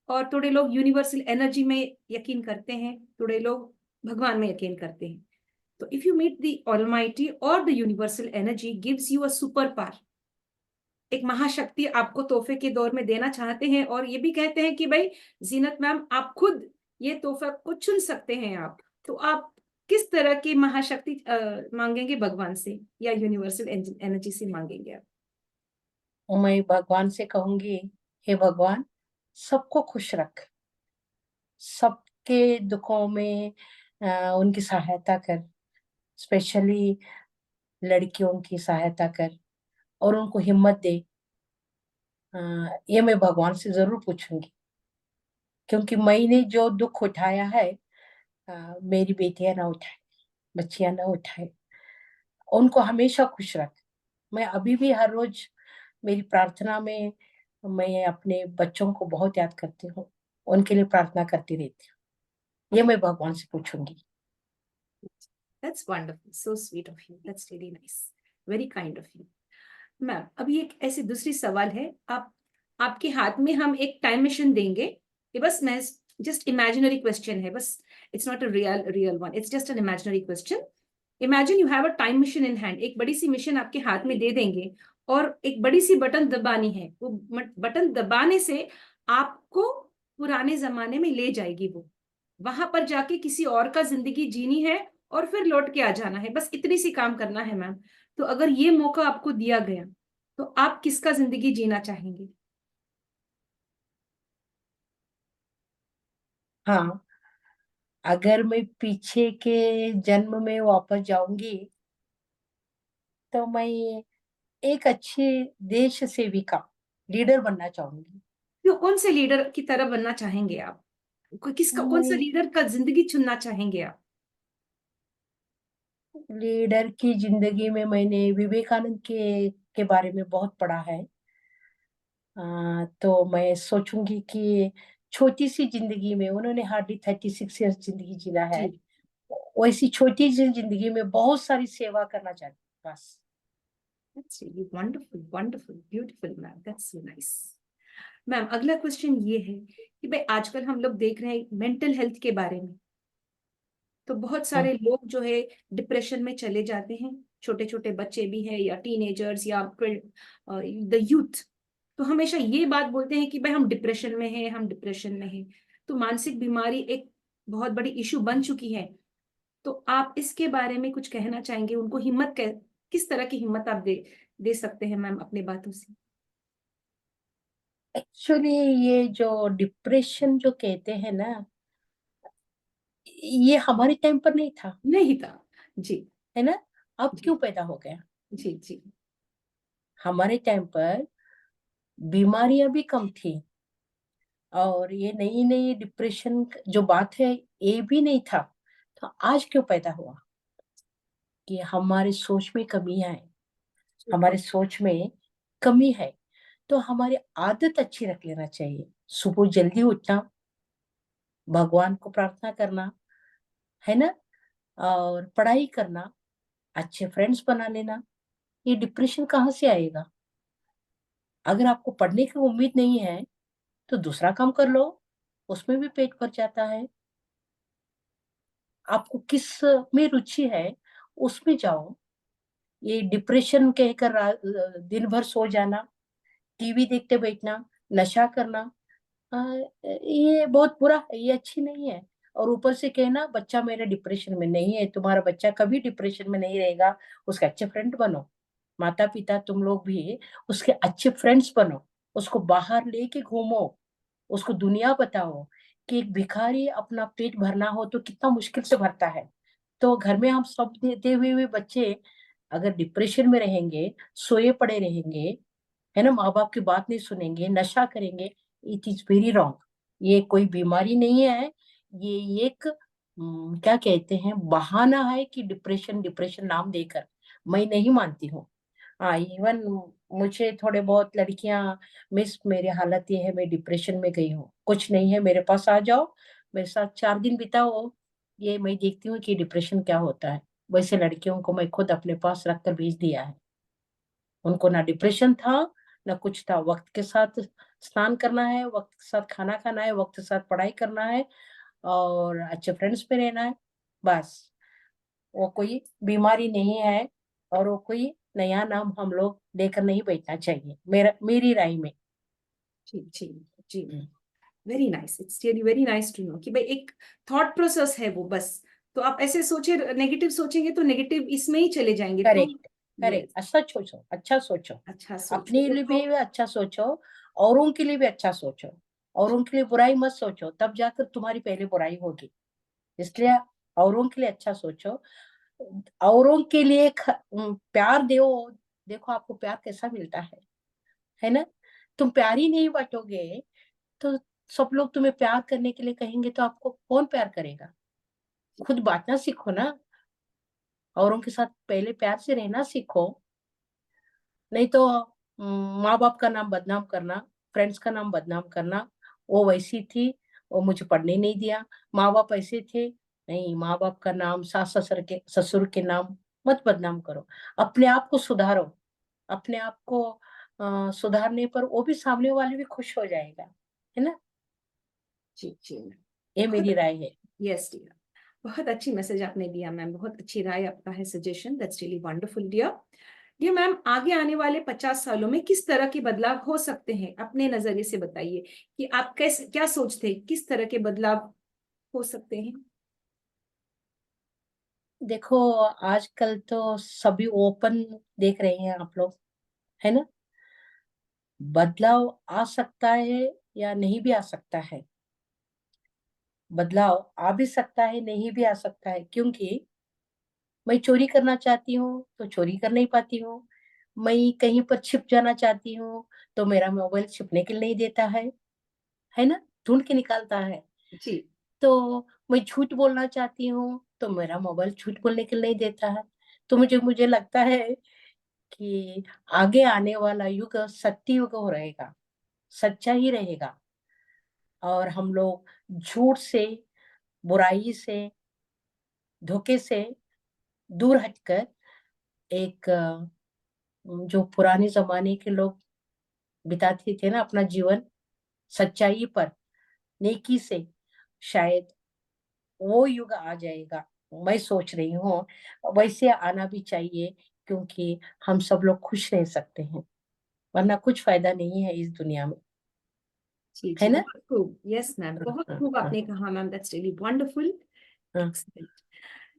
Speaker 1: और थोड़े लोग यूनिवर्सल एनर्जी में यकीन करते हैं, थोड़े लोग भगवान में यकीन करते हैं, तो if you meet the almighty और the universal energy gives you a super power, एक महाशक्ति आपको तोहफे के दौर में देना चाहते हैं, और ये भी कहते हैं कि भाई जीनत मैम, आप खुद ये तोहफा को चुन सकते हैं आप, तो आप किस तरह की महाशक्ति मांगेंगे भगवान से, या यूनिवर्सल एनर्जी से मांगेंगे आप?
Speaker 2: मैं भगवान से कहूंगी, हे भगवान, सबको खुश रख, सबके दुखों में उनकी सहायता कर, स्पेशली लड़कियों की सहायता कर और उनको हिम्मत दे। ये मैं भगवान से जरूर पूछूंगी, क्योंकि मैंने जो दुख उठाया है, मेरी बेटियां ना उठाए, बच्चियां ना उठाए। उनको हमेशा खुश रख। मैं अभी भी हर रोज मेरी प्रार्थना में मैं अपने बच्चों को बहुत याद करती हूँ, उनके लिए प्रार्थना करती रहती हूँ। ये मैं भगवान से पूछूंगी।
Speaker 1: That's wonderful. So sweet of you. That's really nice. Very kind of you. Ma'am अभी एक ऐसी दूसरी सवाल है, आप आपके हाथ में हम एक टाइम मशीन देंगे, ये बस मैं जस्ट इमेजिनरी क्वेश्चन है, बस it's not a real one, it's just an imaginary question. Imagine you have a time machine in hand, एक बड़ी सी मशीन आपके हाथ में दे देंगे और एक बड़ी सी बटन दबानी है, वो बटन दबाने से आपको पुराने जमाने में ले जाएगी, वो वहां पर जाके किसी और का जिंदगी जीनी है और फिर लौट के आ जाना है, बस इतनी सी काम करना है मैम। तो अगर ये मौका आपको दिया गया तो आप किसका जिंदगी जीना चाहेंगे?
Speaker 2: हाँ, अगर मैं पीछे के जन्म में वापस जाऊंगी तो मैं एक अच्छे देश सेविका लीडर बनना चाहूंगी।
Speaker 1: तो कौन से लीडर की तरह बनना चाहेंगे आप? किसका, कौन सा
Speaker 2: मैं
Speaker 1: लीडर का जिंदगी चुनना चाहेंगे आप?
Speaker 2: लीडर की जिंदगी में मैंने विवेकानंद के बारे में बहुत पढ़ा है। तो मैं सोचूंगी कि छोटी सी जिंदगी में उन्होंने हार्डली 36 ईयर्स जिंदगी जीना है,
Speaker 1: जी।
Speaker 2: वैसी छोटी सी जिंदगी में बहुत सारी सेवा करना चाहती हूँ बस।
Speaker 1: That's really wonderful, wonderful, beautiful, ma'am, that's so nice। Ma'am अगला क्वेश्चन ये है कि भाई आजकल हम लोग देख रहे हैं मेंटल हेल्थ के बारे में, तो बहुत
Speaker 2: हाँ,
Speaker 1: सारे लोग जो है डिप्रेशन में चले जाते हैं, छोटे छोटे बच्चे भी हैं या टीनेजर्स या द यूथ, तो हमेशा ये बात बोलते हैं कि भाई हम डिप्रेशन में हैं, हम डिप्रेशन में हैं। तो मानसिक बीमारी एक बहुत बड़ी इशू बन चुकी है, तो आप इसके बारे में कुछ कहना चाहेंगे, उनको हिम्मत किस तरह की हिम्मत आप दे दे सकते हैं मैम अपनी बातों से?
Speaker 2: एक्चुअली ये जो डिप्रेशन जो कहते हैं ना, ये हमारे टाइम पर नहीं था,
Speaker 1: नहीं था। जी।
Speaker 2: है ना। अब
Speaker 1: जी।
Speaker 2: क्यों पैदा हो गया?
Speaker 1: जी। जी।
Speaker 2: हमारे टाइम पर बीमारियां भी कम थी, और ये नई नई डिप्रेशन जो बात है ये भी नहीं था। तो आज क्यों पैदा हुआ? कि हमारे सोच में कमियां है, हमारे सोच में कमी है। तो हमारी आदत अच्छी रख लेना चाहिए, सुबह जल्दी उठना, भगवान को प्रार्थना करना, है ना, और पढ़ाई करना, अच्छे फ्रेंड्स बना लेना। ये डिप्रेशन कहाँ से आएगा? अगर आपको पढ़ने की उम्मीद नहीं है तो दूसरा काम कर लो, उसमें भी पेट भर जाता है। आपको किस में रुचि है उसमें जाओ। ये डिप्रेशन कहकर दिन भर सो जाना, टीवी देखते बैठना, नशा करना, ये बहुत बुरा है, ये अच्छी नहीं है। और ऊपर से कहना बच्चा मेरा डिप्रेशन में नहीं है, तुम्हारा बच्चा कभी डिप्रेशन में नहीं रहेगा, उसके अच्छे फ्रेंड बनो। माता पिता तुम लोग भी उसके अच्छे फ्रेंड्स बनो, उसको बाहर लेके घूमो, उसको दुनिया बताओ कि एक भिखारी अपना पेट भरना हो तो कितना मुश्किल से भरता है। तो घर में हम सब देते हुए बच्चे अगर डिप्रेशन में रहेंगे, सोए पड़े रहेंगे, है ना, माँ बाप की बात नहीं सुनेंगे, नशा करेंगे, इट इज वेरी रॉन्ग। ये कोई बीमारी नहीं है, ये एक क्या कहते हैं, बहाना है कि डिप्रेशन डिप्रेशन नाम देकर। मैं नहीं मानती हूँ। हाँ, इवन मुझे थोड़े बहुत लड़कियां, मिस मेरी हालत ये है, मैं डिप्रेशन में गई हूँ, कुछ नहीं है, मेरे पास आ जाओ, मेरे साथ 4 दिन बिताओ। ये मैं देखती हूँ कि डिप्रेशन क्या होता है। वैसे लड़कियों को मैं खुद अपने पास रखकर भेज दिया है। उनको ना डिप्रेशन था, ना कुछ था। वक्त के साथ स्नान करना है, वक्त के साथ खाना खाना है, वक्त के साथ पढ़ाई करना है, और अच्छे फ्रेंड्स में रहना है, बस। वो कोई बीमारी नहीं है, और वो कोई नया नाम हम लोग लेकर नहीं बैठना चाहिए, मेरी राय में।
Speaker 1: जी। जी। जी। Very nice, it's really very nice to know कि भाई एक थॉट प्रोसेस है वो, बस। तो आप ऐसे सोचे, नेगेटिव सोचेंगे तो नेगेटिव इसमें ही चले जाएंगे, तो
Speaker 2: करेक्ट,
Speaker 1: यस।
Speaker 2: करेक्ट, अच्छा सोचो, अच्छा सोचो।
Speaker 1: अच्छा सोचो,
Speaker 2: अपने लिए
Speaker 1: देखो।
Speaker 2: भी अच्छा सोचो, औरों के लिए भी अच्छा सोचो। औरों के लिए बुराई मत सोचो, तब जाकर तुम्हारी पहले बुराई होगी। इसलिए औरों के लिए अच्छा सोचो, औरों के लिए प्यार दो। देखो आपको प्यार कैसा मिलता है ना। तुम प्यार ही नहीं बांटोगे तो सब लोग तुम्हें प्यार करने के लिए कहेंगे तो आपको कौन प्यार करेगा? खुद बांटना सीखो ना, औरों के साथ पहले प्यार से रहना सीखो। नहीं तो माँ बाप का नाम बदनाम करना, फ्रेंड्स का नाम बदनाम करना, वो वैसी थी, वो मुझे पढ़ने नहीं दिया, माँ बाप ऐसे थे। नहीं, माँ बाप का नाम, सास ससुर के नाम मत बदनाम करो। अपने आप को सुधारो। अपने आप को सुधारने पर वो भी, सामने वाले भी खुश हो जाएगा, है ना?
Speaker 1: जी जी मैम,
Speaker 2: ये
Speaker 1: बहुत
Speaker 2: मेरी राय है।
Speaker 1: यस डियर, बहुत अच्छी मैसेज आपने दिया मैम, बहुत अच्छी राय आपका है, suggestion, that's really wonderful dear. Dear ma'am, आगे आने वाले 50 सालों में किस तरह के बदलाव हो सकते हैं, अपने नजरिए से बताइए कि आप कैसे, क्या सोचते हैं, किस तरह के बदलाव हो सकते हैं?
Speaker 2: देखो, आजकल तो सभी ओपन देख रहे हैं आप लोग, है ना? बदलाव आ सकता है या नहीं भी आ सकता है। बदलाव आ भी सकता है, नहीं भी आ सकता है, क्योंकि मैं चोरी करना चाहती हूँ तो चोरी कर नहीं पाती हूँ। मैं कहीं पर छिप जाना चाहती हूँ तो मेरा मोबाइल छिपने के लिए नहीं देता है ना? ढूंढ के निकालता है।
Speaker 1: जी
Speaker 2: तो मैं झूठ बोलना चाहती हूँ तो मेरा मोबाइल झूठ बोलने के लिए नहीं देता है। तो मुझे मुझे लगता है कि आगे आने वाला युग सत्य युग हो रहेगा, सच्चा ही रहेगा। और हम लोग झूठ से, बुराई से, धोखे से दूर हटकर एक जो पुराने जमाने के लोग बिताते थे ना अपना जीवन सच्चाई पर, नेकी से, शायद वो युग आ जाएगा। मैं सोच रही हूँ वैसे आना भी चाहिए, क्योंकि हम सब लोग खुश रह सकते हैं, वरना कुछ फायदा नहीं है इस दुनिया में,
Speaker 1: जी
Speaker 2: है
Speaker 1: जी,
Speaker 2: ना?
Speaker 1: बहुत खूब, यस मैम,
Speaker 2: हाँ,
Speaker 1: बहुत
Speaker 2: हाँ,
Speaker 1: खूब
Speaker 2: हाँ,
Speaker 1: आपने कहा मैम, दैट्स रियली वंडरफुल,
Speaker 2: हाँ।
Speaker 1: एक्सीलेंट।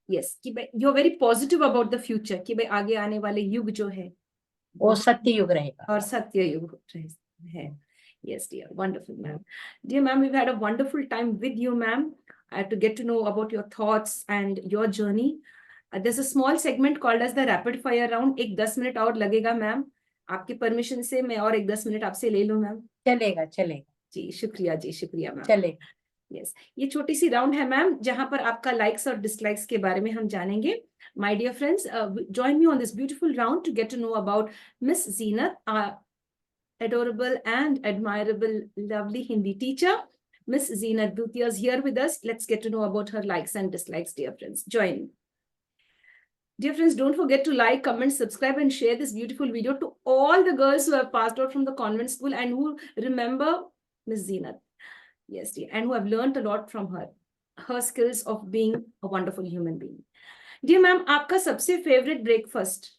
Speaker 1: यस, कि भाई you are very positive about the future, कि भाई आगे आने वाले युग जो है
Speaker 2: वो
Speaker 1: बहुत,
Speaker 2: सत्य युग रहेगा।
Speaker 1: और सत्य युग है। Yes, dear. Wonderful, ma'am. Dear ma'am, we've had a wonderful time with you, ma'am, to get to know about your thoughts and your journey. There's a small segment called as the rapid fire round. एक 10 minute और लगेगा, ma'am. आपके permission से मैं और एक 10 minute आपसे ले लूँ, मैम।
Speaker 2: चलेगा, चलेगा,
Speaker 1: जी शुक्रिया, जी शुक्रिया, मैम।
Speaker 2: चलेगा।
Speaker 1: यस, ये छोटी सी राउंड है मैम, जहां पर आपका लाइक्स और डिसलाइक्स के बारे में हम जानेंगे। My dear friends, join me on this beautiful round to get to know about miss Zeenat, adorable and admirable, lovely Hindi teacher. Miss Zeenat Bhutia is here with us. Let's get to know about her likes and dislikes, dear friends. Join me. Dear friends, don't forget to like, comment, subscribe, and share this beautiful video to all the girls who have passed out from the convent school and who remember Miss Zeenat. Yes, dear, and who have learned a lot from her. Her skills of being a wonderful human being. Dear ma'am, आपका सबसे favorite breakfast?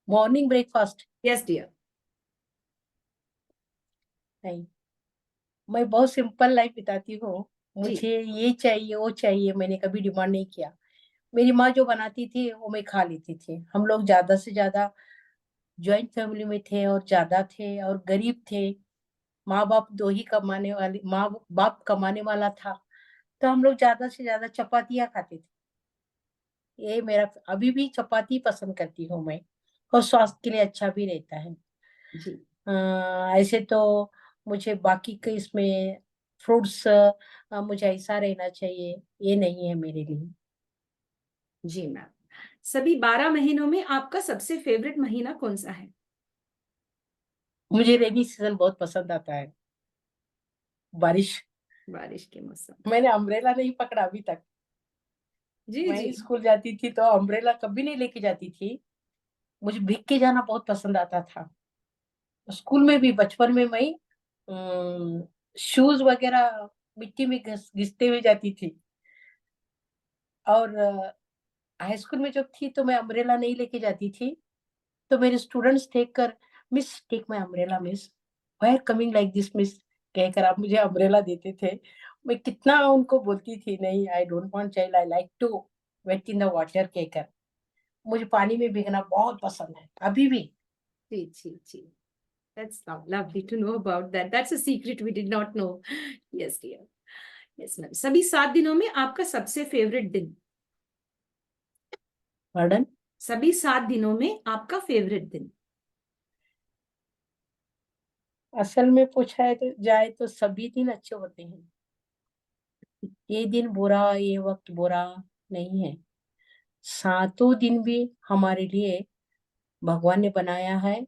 Speaker 2: Morning breakfast?
Speaker 1: Yes, dear.
Speaker 2: नहीं, मैं बहुत simple life बिताती हूँ।
Speaker 1: जी
Speaker 2: मुझे ये चाहिए, वो चाहिए, मैंने कभी डिमांड नहीं किया। मेरी माँ जो बनाती थी वो मैं खा लेती थी। हम लोग ज्यादा से ज्यादा जॉइंट फैमिली में थे और ज्यादा थे और गरीब थे। माँ बाप दो ही कमाने वाले, माँ बाप कमाने वाला था, तो हम लोग ज्यादा से ज्यादा चपातियाँ खाते थे। ये मेरा, अभी भी चपाती पसंद करती हूँ मैं, और स्वास्थ्य के लिए अच्छा भी रहता है।
Speaker 1: जी
Speaker 2: ऐसे तो मुझे बाकी के इसमें फ्रूट्स, मुझे ऐसा रहना चाहिए, ये नहीं है मेरे लिए।
Speaker 1: जी मैम, सभी 12 महीनों में आपका सबसे फेवरेट महीना कौन सा है?
Speaker 2: मुझे रेनी सीजन बहुत पसंद आता है, बारिश।
Speaker 1: बारिश के मौसम।
Speaker 2: मैंने अम्ब्रेला नहीं पकड़ा अभी तक।
Speaker 1: जी जी
Speaker 2: मैं स्कूल जाती थी तो अम्ब्रेला कभी नहीं लेके जाती थी। मुझे भीग के जाना बहुत पसंद आता था। स्कूल में भी बचपन में मैं शूज वगैरह मिट्टी में घिसते हुए जाती थी। और हाई स्कूल में जब थी तो मैं अम्ब्रेला नहीं लेके जाती थी, तो मेरे स्टूडेंट्स देखकर, miss take my umbrella miss, why are coming like this miss, कहकर आप मुझे अम्ब्रेला देते थे। मैं कितना उनको बोलती थी, नहीं, I don't want child, I like to wet in the water, कहकर। मुझे पानी में भीगना बहुत पसंद है, अभी भी।
Speaker 1: जी जी जी, that's lovely to know about that. That's a secret we did not know. Yes dear. Yes ma'am, सभी 7 दिनों में आपका सबसे फेवरेट दिन?
Speaker 2: पार्डन?
Speaker 1: सभी 7 दिनों में आपका फेवरेट दिन?
Speaker 2: असल में पूछा है तो जाए तो सभी दिन अच्छे होते हैं। ये दिन बुरा, ये वक्त बुरा नहीं है। सातों दिन भी हमारे लिए भगवान ने बनाया है,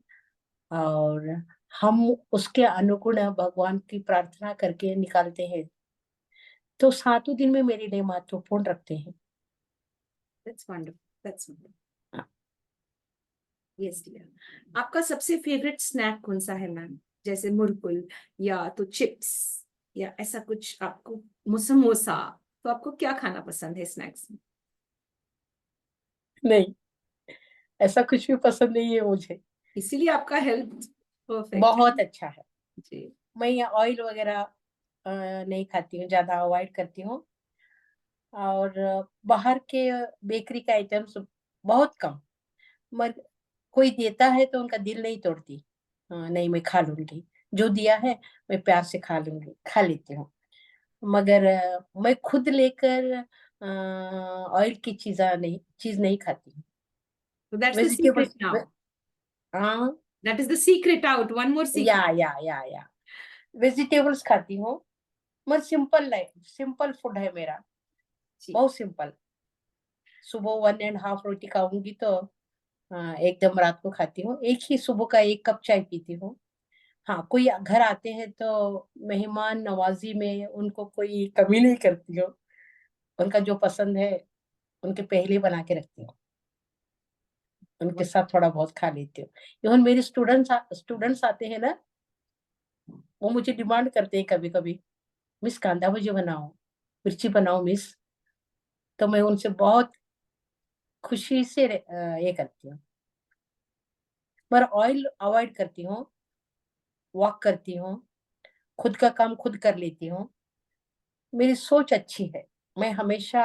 Speaker 2: और हम उसके अनुगुण भगवान की प्रार्थना करके निकालते हैं, तो सातों दिन में मेरे लिए महत्वपूर्ण रखते हैं।
Speaker 1: That's wonderful, that's wonderful. Yes dear, आपका सबसे फेवरेट स्नैक कौन सा है मैम? जैसे मुरकुल, या तो चिप्स, या ऐसा कुछ आपको समोसा, तो आपको क्या खाना पसंद है स्नैक्स में?
Speaker 2: नहीं, ऐसा कुछ भी पसंद नहीं है मुझे।
Speaker 1: इसीलिए आपका हेल्थ परफेक्ट है।
Speaker 2: बहुत अच्छा है।
Speaker 1: जी।
Speaker 2: मैं ये ऑयल वगैरह नहीं खाती हूँ, ज्यादा अवॉइड करती हूँ। और बाहर के बेकरी के आइटम्स बहुत कम। मगर कोई देता है तो उनका दिल नहीं तोड़ती। नहीं, मैं खा लूंगी, जो दिया है मैं प्यार से खा लूंगी, खा लेती हूँ। मगर मैं खुद लेकर ऑयल की चीज नहीं खाती हूँ।
Speaker 1: So that's the secret
Speaker 2: vegetables.
Speaker 1: now.
Speaker 2: हाँ।
Speaker 1: That is the secret out. One more secret.
Speaker 2: या वेजिटेबल्स खाती हूँ। मगर सिंपल लाइफ, सिंपल फूड है मेरा,
Speaker 1: जी।
Speaker 2: बहुत सिंपल। सुबह 1.5 रोटी खाऊंगी तो एकदम रात को खाती हूँ। एक ही सुबह का 1 कप चाय पीती हूँ। हाँ, कोई घर आते हैं तो मेहमान नवाजी में उनको कोई कमी नहीं करती हूँ। उनका जो पसंद है उनके पहले बना के रखती हूँ, उनके साथ थोड़ा बहुत खा लेती हूँ। इवन मेरे स्टूडेंट्स आते हैं ना, वो मुझे डिमांड करते हैं कभी कभी, मिस कांदा भजी बनाओ, मिर्ची बनाओ मिस। तो मैं उनसे बहुत खुशी से ये करती हूँ। पर ऑयल अवॉइड करती हूँ, वॉक करती हूँ, खुद का काम खुद कर लेती हूँ। मेरी सोच अच्छी है। मैं हमेशा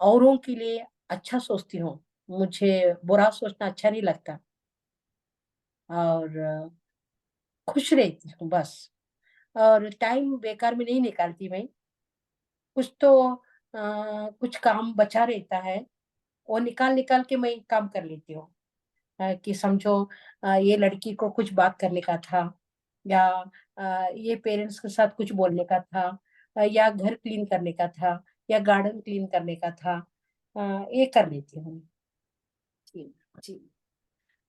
Speaker 2: औरों के लिए अच्छा सोचती हूँ। मुझे बुरा सोचना अच्छा नहीं लगता। और खुश रहती हूँ बस। और टाइम बेकार में नहीं निकालती मैं। कुछ तो कुछ काम बचा रहता है, वो निकाल निकाल के मैं काम कर लेती हूँ। कि समझो ये लड़की को कुछ बात करने का था, या ये पेरेंट्स के साथ कुछ बोलने का था, या घर क्लीन करने का था, या गार्डन क्लीन करने का था। ये कर लेती हूँ।
Speaker 1: जी। जी।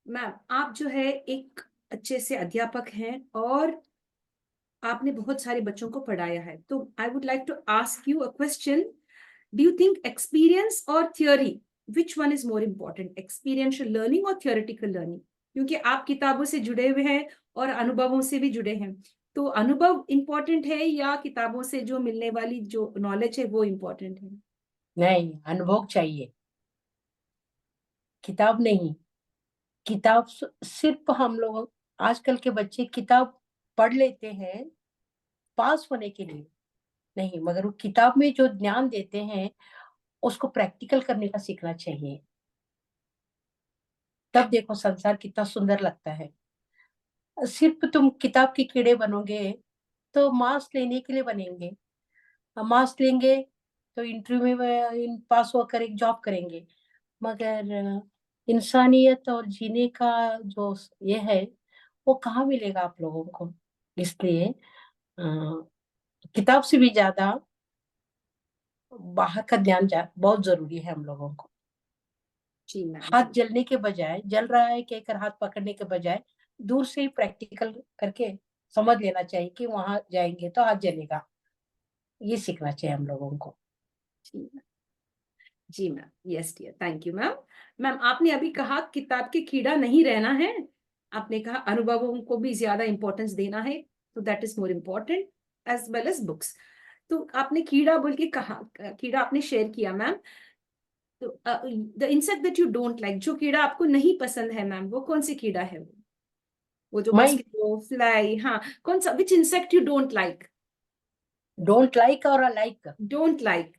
Speaker 1: मैम, आप जो है एक अच्छे से अध्यापक हैं, और आपने बहुत सारे बच्चों को पढ़ाया है, तो I would like to ask you a question. Do you think experience और theory, which one is more important, experiential learning और थियोरेटिकल लर्निंग? क्योंकि आप किताबों से जुड़े हुए हैं और अनुभवों से भी जुड़े हैं, तो अनुभव इम्पोर्टेंट है या किताबों से जो मिलने वाली जो नॉलेज है वो इम्पोर्टेंट है?
Speaker 2: नहीं, अनुभव चाहिए, किताब नहीं। किताब सिर्फ हम लोग, आजकल के बच्चे किताब पढ़ लेते हैं पास होने के लिए, नहीं, मगर वो किताब में जो ज्ञान देते हैं उसको प्रैक्टिकल करने का सीखना चाहिए। तब देखो संसार कितना सुंदर लगता है। सिर्फ तुम किताब के कीड़े बनोगे तो मार्क्स लेने के लिए बनेंगे। मार्क्स लेंगे तो इंटरव्यू में पास होकर एक जॉब करेंगे, मगर इंसानियत और जीने का जो ये है वो कहाँ मिलेगा आप लोगों को। इसलिए किताब से भी ज्यादा बाहर का ज्ञान बहुत जरूरी है हम लोगों को।
Speaker 1: जी मैम।
Speaker 2: हाथ जलने के बजाय, जल रहा है कहकर हाथ पकड़ने के बजाय दूर से ही प्रैक्टिकल करके समझ लेना चाहिए कि वहां जाएंगे तो हाथ जलेगा। ये सीखना चाहिए हम लोगों को।
Speaker 1: जी। जी ma'am, yes dear, thank you ma'am. Ma'am, आपने अभी कहा किताब के कीड़ा नहीं रहना है, आपने कहा अनुभवों को भी ज्यादा इंपॉर्टेंस देना है, तो that is more important as well as books. तो आपने कीड़ा बोल के कहा, कीड़ा आपने शेयर किया मैम, तो the insect that you don't like, जो कीड़ा आपको नहीं पसंद है मैम, वो कौन सी कीड़ा है? वो जो
Speaker 2: मैं
Speaker 1: मस्किटो, फ्लाई, हाँ, कौन सा, विच insect you don't like?
Speaker 2: Don't like और लाइक।
Speaker 1: Don't like.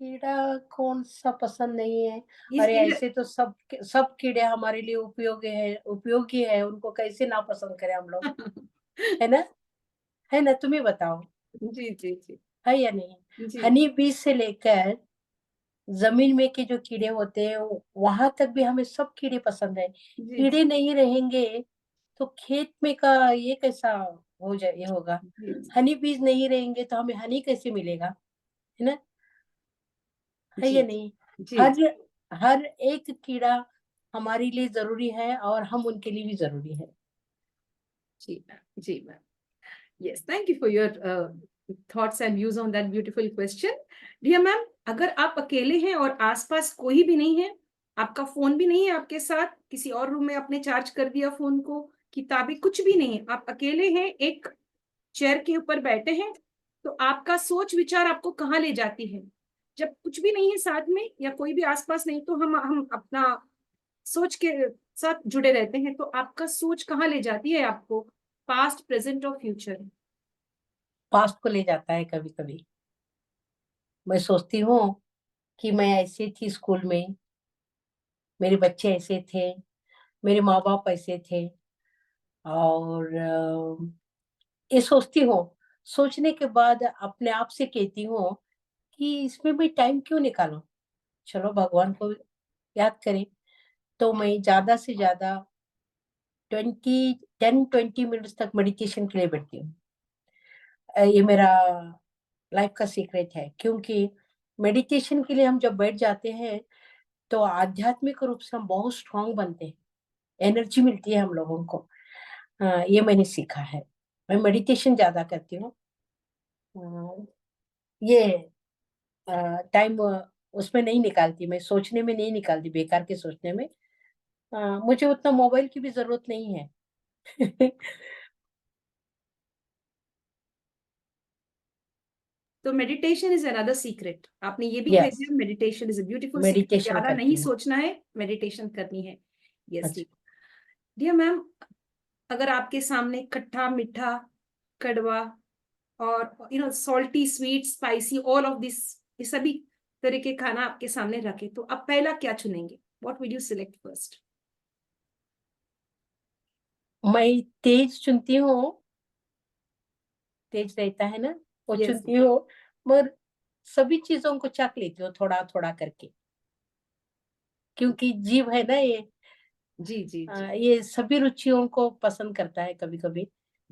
Speaker 2: कीड़ा कौन सा पसंद नहीं है?
Speaker 1: इस
Speaker 2: अरे
Speaker 1: इन
Speaker 2: ऐसे तो सब सब कीड़े हमारे लिए उपयोगी है, उनको कैसे ना पसंद करें हम लोग। है ना? है ना? तुम ही बताओ,
Speaker 1: जी जी जी।
Speaker 2: है या नहीं?
Speaker 1: जी
Speaker 2: हनी बीज से लेकर जमीन में के जो कीड़े होते हैं वहां तक भी हमें सब कीड़े पसंद है।
Speaker 1: जी जी
Speaker 2: कीड़े नहीं रहेंगे तो खेत में का ये कैसा हो जाए, ये होगा।
Speaker 1: जी
Speaker 2: हनी बीज नहीं रहेंगे तो हमें हनी कैसे मिलेगा? है ना? है
Speaker 1: जी
Speaker 2: या नहीं?
Speaker 1: जी
Speaker 2: हर
Speaker 1: जी।
Speaker 2: हर एक कीड़ा हमारे लिए जरूरी है और हम उनके लिए भी जरूरी है।
Speaker 1: जी मैम, जी ma'am. Yes, thank you for your thoughts and views on that beautiful question. Dear ma'am, अगर आप अकेले हैं और आसपास कोई भी नहीं है, आपका फोन भी नहीं है आपके साथ, किसी और रूम में आपने चार्ज कर दिया फोन को, किताबें कुछ भी नहीं है, आप अकेले हैं, एक चेयर के ऊपर बैठे हैं, तो आपका सोच विचार आपको कहाँ ले जाती है? जब कुछ भी नहीं है साथ में या कोई भी आसपास नहीं, तो हम अपना सोच के साथ जुड़े रहते हैं, तो आपका सोच कहाँ ले जाती है आपको? पास्ट, प्रेजेंट और फ्यूचर?
Speaker 2: पास्ट को ले जाता है कभी कभी। मैं सोचती हूँ कि मैं ऐसे थी स्कूल में, मेरे बच्चे ऐसे थे, मेरे माँ बाप ऐसे थे, और ये सोचती हूँ। सोचने के बाद अपने आप से कहती हूँ कि इसमें मैं टाइम क्यों निकालूं, चलो भगवान को याद करें। तो मैं ज्यादा से ज्यादा 10-20 मिनट्स तक मेडिटेशन के लिए बैठती हूँ। ये मेरा लाइफ का सीक्रेट है, क्योंकि मेडिटेशन के लिए हम जब बैठ जाते हैं तो आध्यात्मिक रूप से हम बहुत स्ट्रांग बनते हैं, एनर्जी मिलती है हम लोगों को। ये मैंने सीखा है। मैं मेडिटेशन ज्यादा करती हूँ। ये टाइम उसमें नहीं निकालती, मैं सोचने में नहीं निकालती, बेकार के सोचने में। मुझे उतना मोबाइल की भी जरूरत नहीं है।
Speaker 1: तो मेडिटेशन इज अनदर सीक्रेट, आपने ये भी कह
Speaker 2: यस,
Speaker 1: दिया, meditation is a beautiful secret,
Speaker 2: meditation
Speaker 1: ज्यादा
Speaker 2: करती
Speaker 1: नहीं
Speaker 2: हूँ।
Speaker 1: सोचना है, मेडिटेशन करनी है। यस
Speaker 2: अच्छा,
Speaker 1: ठीक। डियर मैम, अगर आपके सामने खट्टा मीठा कड़वा और salty sweet spicy all of this, ये सभी तरह के खाना आपके सामने रखे, तो आप पहला क्या चुनेंगे? What will you select first?
Speaker 2: मैं तेज चुनती हूँ, तेज रहता है ना, वो
Speaker 1: यस।
Speaker 2: चुनती हूँ। मगर सभी चीजों को चख लेती हूँ थोड़ा थोड़ा करके, क्योंकि जीव है ना ये।
Speaker 1: जी जी जी
Speaker 2: ये सभी रुचियों को पसंद करता है कभी कभी।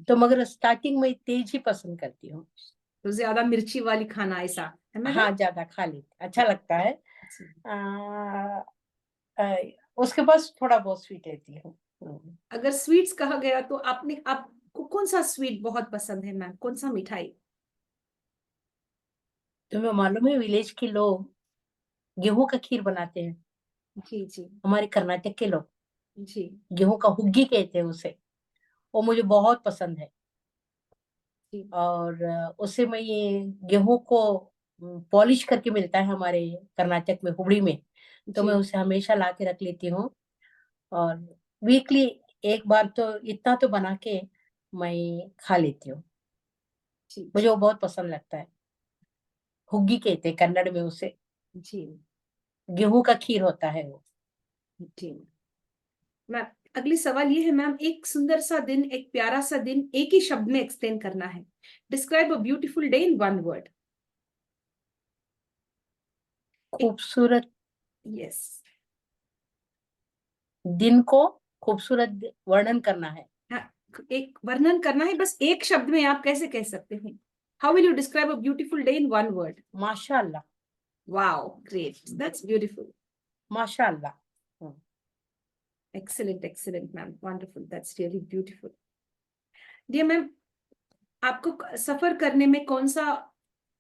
Speaker 2: तो
Speaker 1: जी।
Speaker 2: मगर स्टार्टिंग में तेज ही पसंद करती हूँ।
Speaker 1: तो ज्यादा मिर्ची वाली खाना, ऐसा है मैं
Speaker 2: हाँ,
Speaker 1: राइट?
Speaker 2: ज्यादा खा लेती, अच्छा लगता है।
Speaker 1: अच्छा।
Speaker 2: आ, आ, उसके बाद थोड़ा बहुत स्वीट रहती हूँ।
Speaker 1: अगर स्वीट्स कहा गया तो आपको कौन सा स्वीट बहुत पसंद है मैम, कौन सा मिठाई?
Speaker 2: तुम्हें मालूम है विलेज के लोग गेहूं का खीर बनाते हैं?
Speaker 1: जी जी
Speaker 2: हमारे कर्नाटक के लोग
Speaker 1: जी
Speaker 2: गेहूं का हुग्गी कहते हैं उसे। वो मुझे बहुत पसंद है।
Speaker 1: जी
Speaker 2: और उससे मैं ये गेहूं को पॉलिश करके मिलता है हमारे कर्नाटक में, हुबली में। तो मैं
Speaker 1: जी
Speaker 2: उसे हमेशा ला के रख लेती हूँ। और वीकली एक बार तो इतना तो बना के मैं खा लेती हूँ।
Speaker 1: जी
Speaker 2: मुझे
Speaker 1: जी
Speaker 2: वो बहुत पसंद लगता है। हुग्गी कहते हैं कन्नड़ में उसे।
Speaker 1: जी
Speaker 2: गेहूं का खीर होता है वो।
Speaker 1: जी। मैम, अगली सवाल ये है मैम, एक सुंदर सा दिन, एक प्यारा सा दिन एक ही शब्द में एक्सप्लेन करना है। Describe a beautiful day in one word. एक।
Speaker 2: खूबसूरत
Speaker 1: यस।
Speaker 2: दिन को खूबसूरत वर्णन करना है।
Speaker 1: हाँ, एक वर्णन करना है, बस एक शब्द में आप कैसे कह सकते हैं? How will you describe a beautiful day in one word?
Speaker 2: माशाअल्लाह।
Speaker 1: Wow, great, that's beautiful.
Speaker 2: माशाअल्लाह।
Speaker 1: Excellent, excellent, ma'am. Wonderful. That's really beautiful. Dear ma'am, आपको सफर करने में कौन सा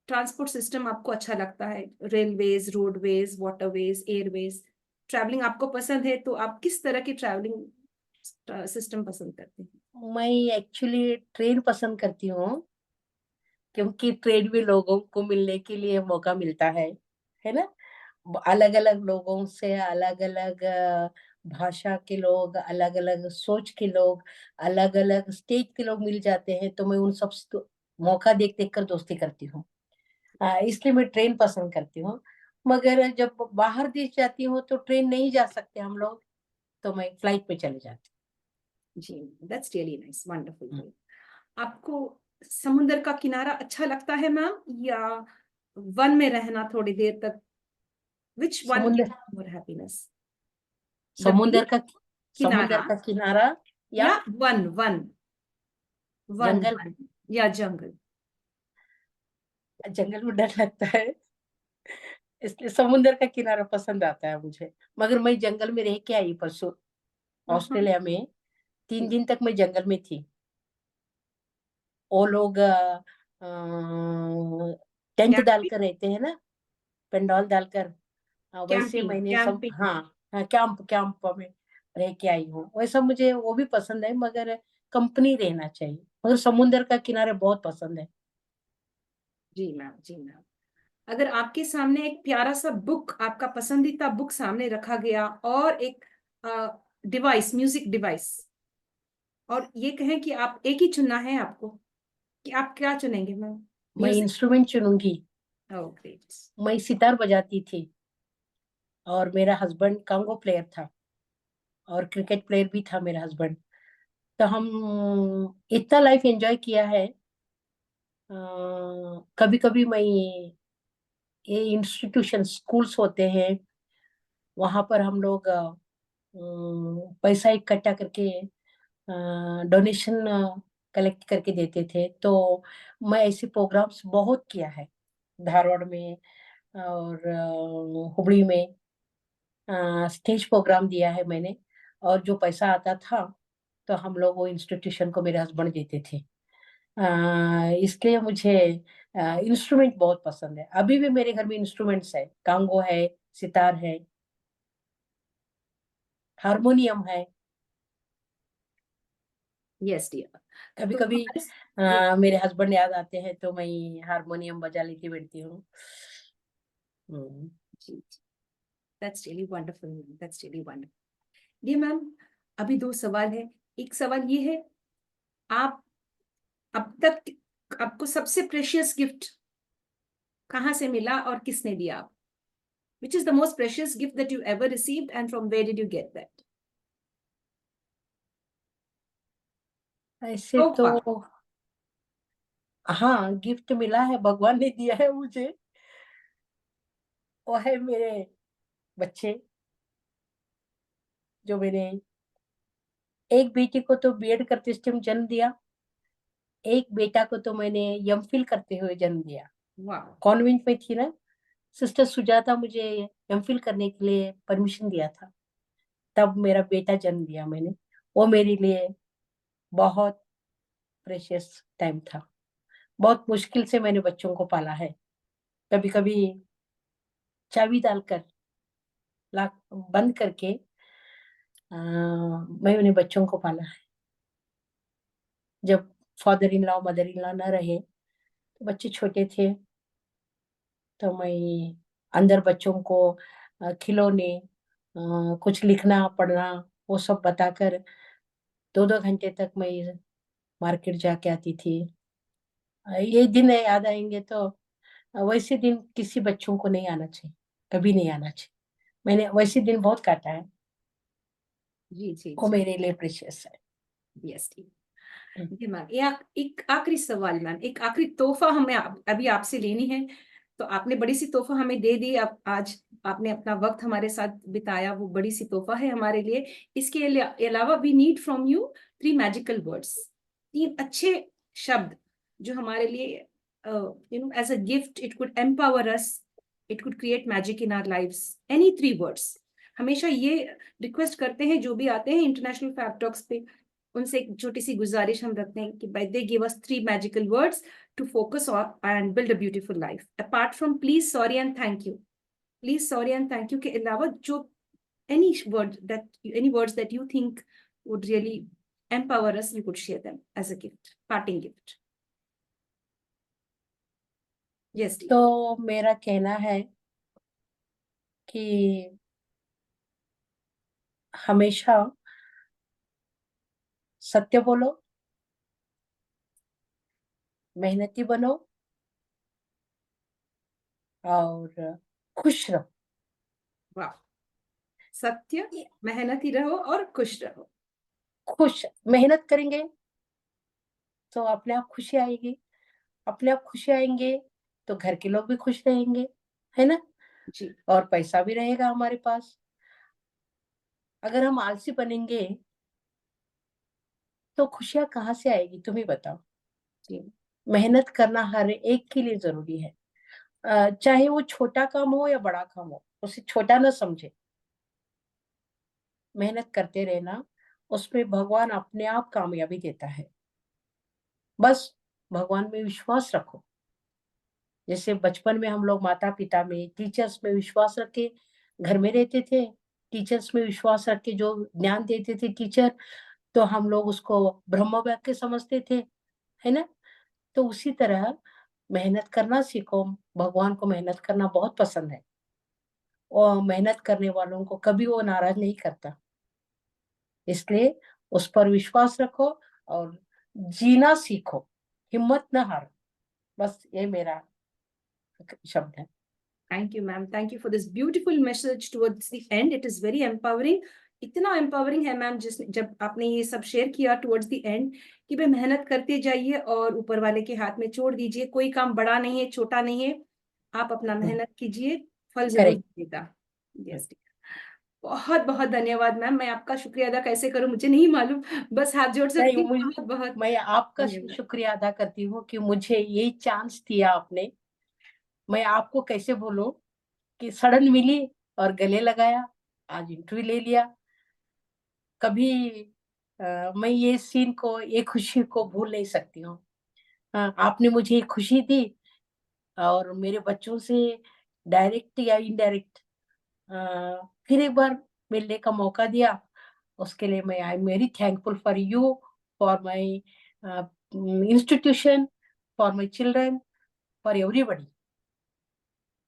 Speaker 1: ट्रांसपोर्ट सिस्टम आपको अच्छा लगता है? Railways, roadways, waterways, Airways? Travelling आपको पसंद है, तो आप किस तरह की ट्रैवलिंग सिस्टम पसंद करते हैं?
Speaker 2: मैं एक्चुअली ट्रेन पसंद करती हूँ, क्योंकि ट्रेन में लोगों को मिलने के लिए मौका मिलता है ना। अलग अलग लोगों से, अलग अलग भाषा के लोग, अलग अलग सोच के लोग, अलग अलग स्टेट के लोग मिल जाते हैं, तो मैं उन सब से तो मौका देख देख कर दोस्ती करती हूँ। इसलिए मैं ट्रेन पसंद करती हूँ। मगर जब बाहर देश जाती हूँ तो ट्रेन नहीं जा सकते हम लोग, तो मैं फ्लाइट पे चले जाती
Speaker 1: जी, दैट्स रियली नाइस,
Speaker 2: हूँ।
Speaker 1: वंडरफुल। आपको समुंदर का किनारा अच्छा लगता है मैम, या वन में रहना थोड़ी देर तक? विच वन
Speaker 2: समुंदर,
Speaker 1: गिव्स मोर हैप्पीनेस? द
Speaker 2: समुंदर
Speaker 1: बीच,
Speaker 2: का
Speaker 1: किनारा,
Speaker 2: समुंदर का किनारा या
Speaker 1: या वन वन, वन
Speaker 2: जंगल?
Speaker 1: वन, या जंगल?
Speaker 2: जंगल में डर लगता है। इसलिए समुद्र का किनारा पसंद आता है मुझे। मगर मैं जंगल में रह के आई परसों ऑस्ट्रेलिया में, 3 दिन तक मैं जंगल में थी। वो लोग टेंट
Speaker 1: कैंपिंग,
Speaker 2: डालकर रहते हैं ना, पंडाल डालकर, वैसे
Speaker 1: कैंपिंग,
Speaker 2: मैंने सब,
Speaker 1: कैंपिंग।
Speaker 2: हाँ, हाँ, कैंप कैंप में रह के आई हूँ। वैसा मुझे वो भी पसंद है, मगर कंपनी रहना चाहिए। मगर समुद्र का किनारे बहुत पसंद है।
Speaker 1: जी मैम, जी मैम। अगर आपके सामने एक प्यारा सा बुक, आपका पसंदीदा बुक सामने रखा गया, और एक डिवाइस, म्यूजिक डिवाइस, और ये कहें कि आप एक ही चुनना है आपको, कि आप क्या चुनेंगे मैम?
Speaker 2: मैं
Speaker 1: म्यूजिक।
Speaker 2: इंस्ट्रूमेंट चुनूंगी।
Speaker 1: Oh great.
Speaker 2: मैं सितार बजाती थी, और मेरा हस्बैंड कांगो प्लेयर था, और क्रिकेट प्लेयर भी था मेरा हस्बैंड। तो हम इतना लाइफ एंजॉय किया है। कभी कभी मैं ये इंस्टीट्यूशन स्कूल्स होते हैं, वहां पर हम लोग पैसा इकट्ठा करके डोनेशन कलेक्ट करके देते थे। तो मैं ऐसे प्रोग्राम्स बहुत किया है, धारवाड़ में और हुबली में स्टेज प्रोग्राम दिया है मैंने। और जो पैसा आता था तो हम लोग वो इंस्टीट्यूशन को मेरे हस्बैंड देते थे। इसलिए मुझे इंस्ट्रूमेंट बहुत पसंद है। अभी भी मेरे घर में इंस्ट्रूमेंट्स है, कांगो है, सितार है, हारमोनियम है।
Speaker 1: Yes dear.
Speaker 2: कभी
Speaker 1: तो
Speaker 2: कभी
Speaker 1: हमारे, जी
Speaker 2: मेरे हस्बैंड याद आते हैं तो मैं हारमोनियम बजा लेती बैठती हूँ। हम्म।
Speaker 1: जी, that's really wonderful, that's really wonderful. ये मैम, अभी दो सवाल है। एक सवाल ये है, आप अब तक आपको सबसे प्रेशियस गिफ्ट कहाँ से मिला और किसने दिया? Which is the most precious gift that you ever received, and from where did you get that?
Speaker 2: ऐसे
Speaker 1: So
Speaker 2: तो
Speaker 1: far.
Speaker 2: हाँ, गिफ्ट मिला है, भगवान ने दिया है मुझे। वो है मेरे बच्चे, जो मैंने, एक बेटी को तो बीएड करते टाइम जन्म दिया, एक बेटा को तो मैंने एमफिल करते हुए जन्म दिया।
Speaker 1: Wow.
Speaker 2: कॉन्वेंट में थी ना, सिस्टर सुजाता मुझे एमफिल करने के लिए परमिशन दिया था, तब मेरा बेटा जन्म दिया मैंने। वो मेरे लिए बहुत प्रेशियस टाइम था। बहुत मुश्किल से मैंने बच्चों को पाला है। कभी कभी चाबी डालकर, लाख बंद करके मैं उन्हें बच्चों को पाला है। जब father in law mother in law न रहे, तो बच्चे छोटे थे, तो मैं अंदर बच्चों को खिलौने, कुछ लिखना पढ़ना, वो सब बताकर 2-2 घंटे तक मैं मार्केट जाके आती थी। ये दिन याद आएंगे तो, वैसे दिन किसी बच्चों को नहीं आना चाहिए, कभी नहीं आना चाहिए। मैंने वैसे दिन बहुत काटा है,
Speaker 1: जी जी
Speaker 2: वो
Speaker 1: जी।
Speaker 2: मेरे लिए प्रेशियस है।
Speaker 1: यस ठीक। जी मैम, एक आखिरी सवाल मैम, एक आखिरी तोहफा हमें अभी आपसे लेनी है। तो आपने बड़ी सी तोहफा हमें दे दी, अब आज आपने अपना वक्त हमारे साथ बिताया, वो बड़ी सी तोहफा है हमारे लिए। इसके अलावा we need from you 3 magical words, 3 अच्छे शब्द जो हमारे लिए, as a gift, it could empower us, it could create magic in our lives. Any 3 words. हमेशा ये रिक्वेस्ट करते हैं जो भी आते हैं इंटरनेशनल फैब टॉक्स पे, उनसे एक छोटी सी गुजारिश हम रखते हैं कि भाई they give us 3 magical words to focus on and build a beautiful life, apart from please, sorry and thank you. Please, sorry and thank you के अलावा जो any words that you think would really empower us, you could share them as a gift, parting gift. Yes dear.
Speaker 2: तो मेरा कहना है कि हमेशा सत्य बोलो, मेहनती बनो, और खुश रहो।
Speaker 1: वाह। सत्य, मेहनती रहो और खुश रहो।
Speaker 2: खुश, मेहनत करेंगे तो अपने आप खुशी आएगी, अपने आप खुशी आएंगे तो घर के लोग भी खुश रहेंगे, है ना?
Speaker 1: जी
Speaker 2: और पैसा भी रहेगा हमारे पास। अगर हम आलसी बनेंगे तो खुशियां कहाँ से आएगी, तुम ही बताओ।
Speaker 1: जी।
Speaker 2: मेहनत करना हर एक के लिए जरूरी है। चाहे वो छोटा काम हो या बड़ा काम हो, उसे छोटा ना समझे। मेहनत करते रहना, उसमें भगवान अपने आप कामयाबी देता है। बस भगवान में विश्वास रखो। जैसे बचपन में हम लोग माता पिता में, टीचर्स में विश्वास रख के घर में रहते थे, टीचर्स में विश्वास रख के जो ज्ञान देते थे टीचर, तो हम लोग उसको ब्रह्म वाक्य समझते थे, है ना। तो उसी तरह मेहनत करना सीखो। भगवान को मेहनत करना बहुत पसंद है, और मेहनत करने वालों को कभी वो नाराज नहीं करता। इसलिए उस पर विश्वास रखो और जीना सीखो, हिम्मत न हारो। बस ये मेरा शब्द है।
Speaker 1: Thank you, ma'am. Thank you for this beautiful message towards the end. It is very empowering. इतना empowering है मैम जिस जब आपने ये सब शेयर किया towards the end कि भाई मेहनत करते जाइए और ऊपर वाले के हाथ में छोड़ दीजिए। कोई काम बड़ा नहीं है, छोटा नहीं है। आप अपना मेहनत कीजिए, फल जरूर
Speaker 2: करेक्ट।
Speaker 1: मिलेगा। यस, बहुत बहुत धन्यवाद मैम। मैं आपका शुक्रिया अदा कैसे करूं मुझे नहीं मालूम, बस हाथ जोड़
Speaker 2: नहीं,
Speaker 1: सकती हूँ। बहुत बहुत
Speaker 2: मैं आपका
Speaker 1: धन्यवाद।
Speaker 2: शुक्रिया अदा करती हूँ कि मुझे ये चांस दिया आपने। मैं आपको कैसे बोलूं कि सडन मिली और गले लगाया, आज इंटरव्यू ले लिया। कभी मैं ये सीन को, ये खुशी को भूल नहीं सकती हूँ। आपने मुझे ये खुशी दी और मेरे बच्चों से डायरेक्ट या इनडायरेक्ट फिर एक बार मिलने का मौका दिया। उसके लिए मैं I am very thankful for you, for my institution, for my children, for everybody.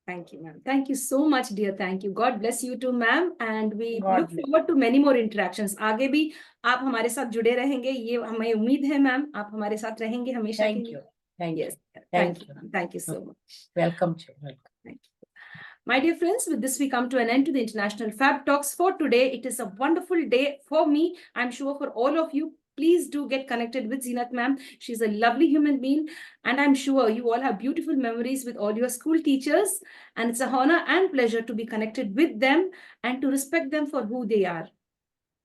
Speaker 1: Thank you, ma'am. Thank you so much, dear. Thank you. God bless you too, ma'am. And we
Speaker 2: God
Speaker 1: look
Speaker 2: bless.
Speaker 1: forward to many more interactions. आगे भी आप हमारे साथ जुड़े रहेंगे, ये हमें उम्मीद है, मैम। आप हमारे साथ रहेंगे हमेशा के
Speaker 2: थैंक
Speaker 1: लिए।
Speaker 2: You, thank
Speaker 1: Yes,
Speaker 2: you,
Speaker 1: thank
Speaker 2: thank
Speaker 1: you,
Speaker 2: you.
Speaker 1: ma'am. Thank you so much.
Speaker 2: Welcome welcome.
Speaker 1: Thank you. My dear friends, with this we come to an end to the International Fab Talks for today. It is a wonderful day for me. I'm sure for all of you. Please do get connected with Zeenat ma'am. She's a lovely human being. And I'm sure you all have beautiful memories with all your school teachers. And it's a honor and pleasure to be connected with them and to respect them for who they are.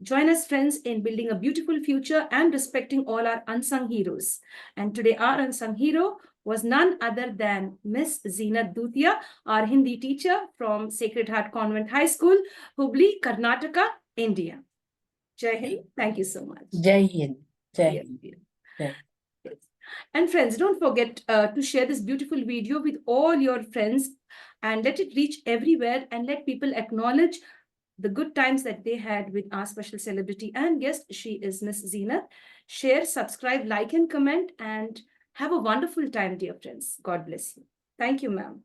Speaker 1: Join us, friends, in building a beautiful future and respecting all our unsung heroes. And today, our unsung hero was none other than Miss Zeenat Dutia, our Hindi teacher from Sacred Heart Convent High School, Hubli, Karnataka, India. Jai Hind. Thank you so much.
Speaker 2: जय हिंद, जय
Speaker 1: Yes,
Speaker 2: Hind,
Speaker 1: dear.
Speaker 2: जय।
Speaker 1: Yes. And friends, don't forget to share this beautiful video with all your friends and let it reach everywhere and let people acknowledge the good times that they had with our special celebrity and guest. She is Miss Zeenat. Share, subscribe, like, and comment, and have a wonderful time, dear friends. God bless you. Thank you, ma'am.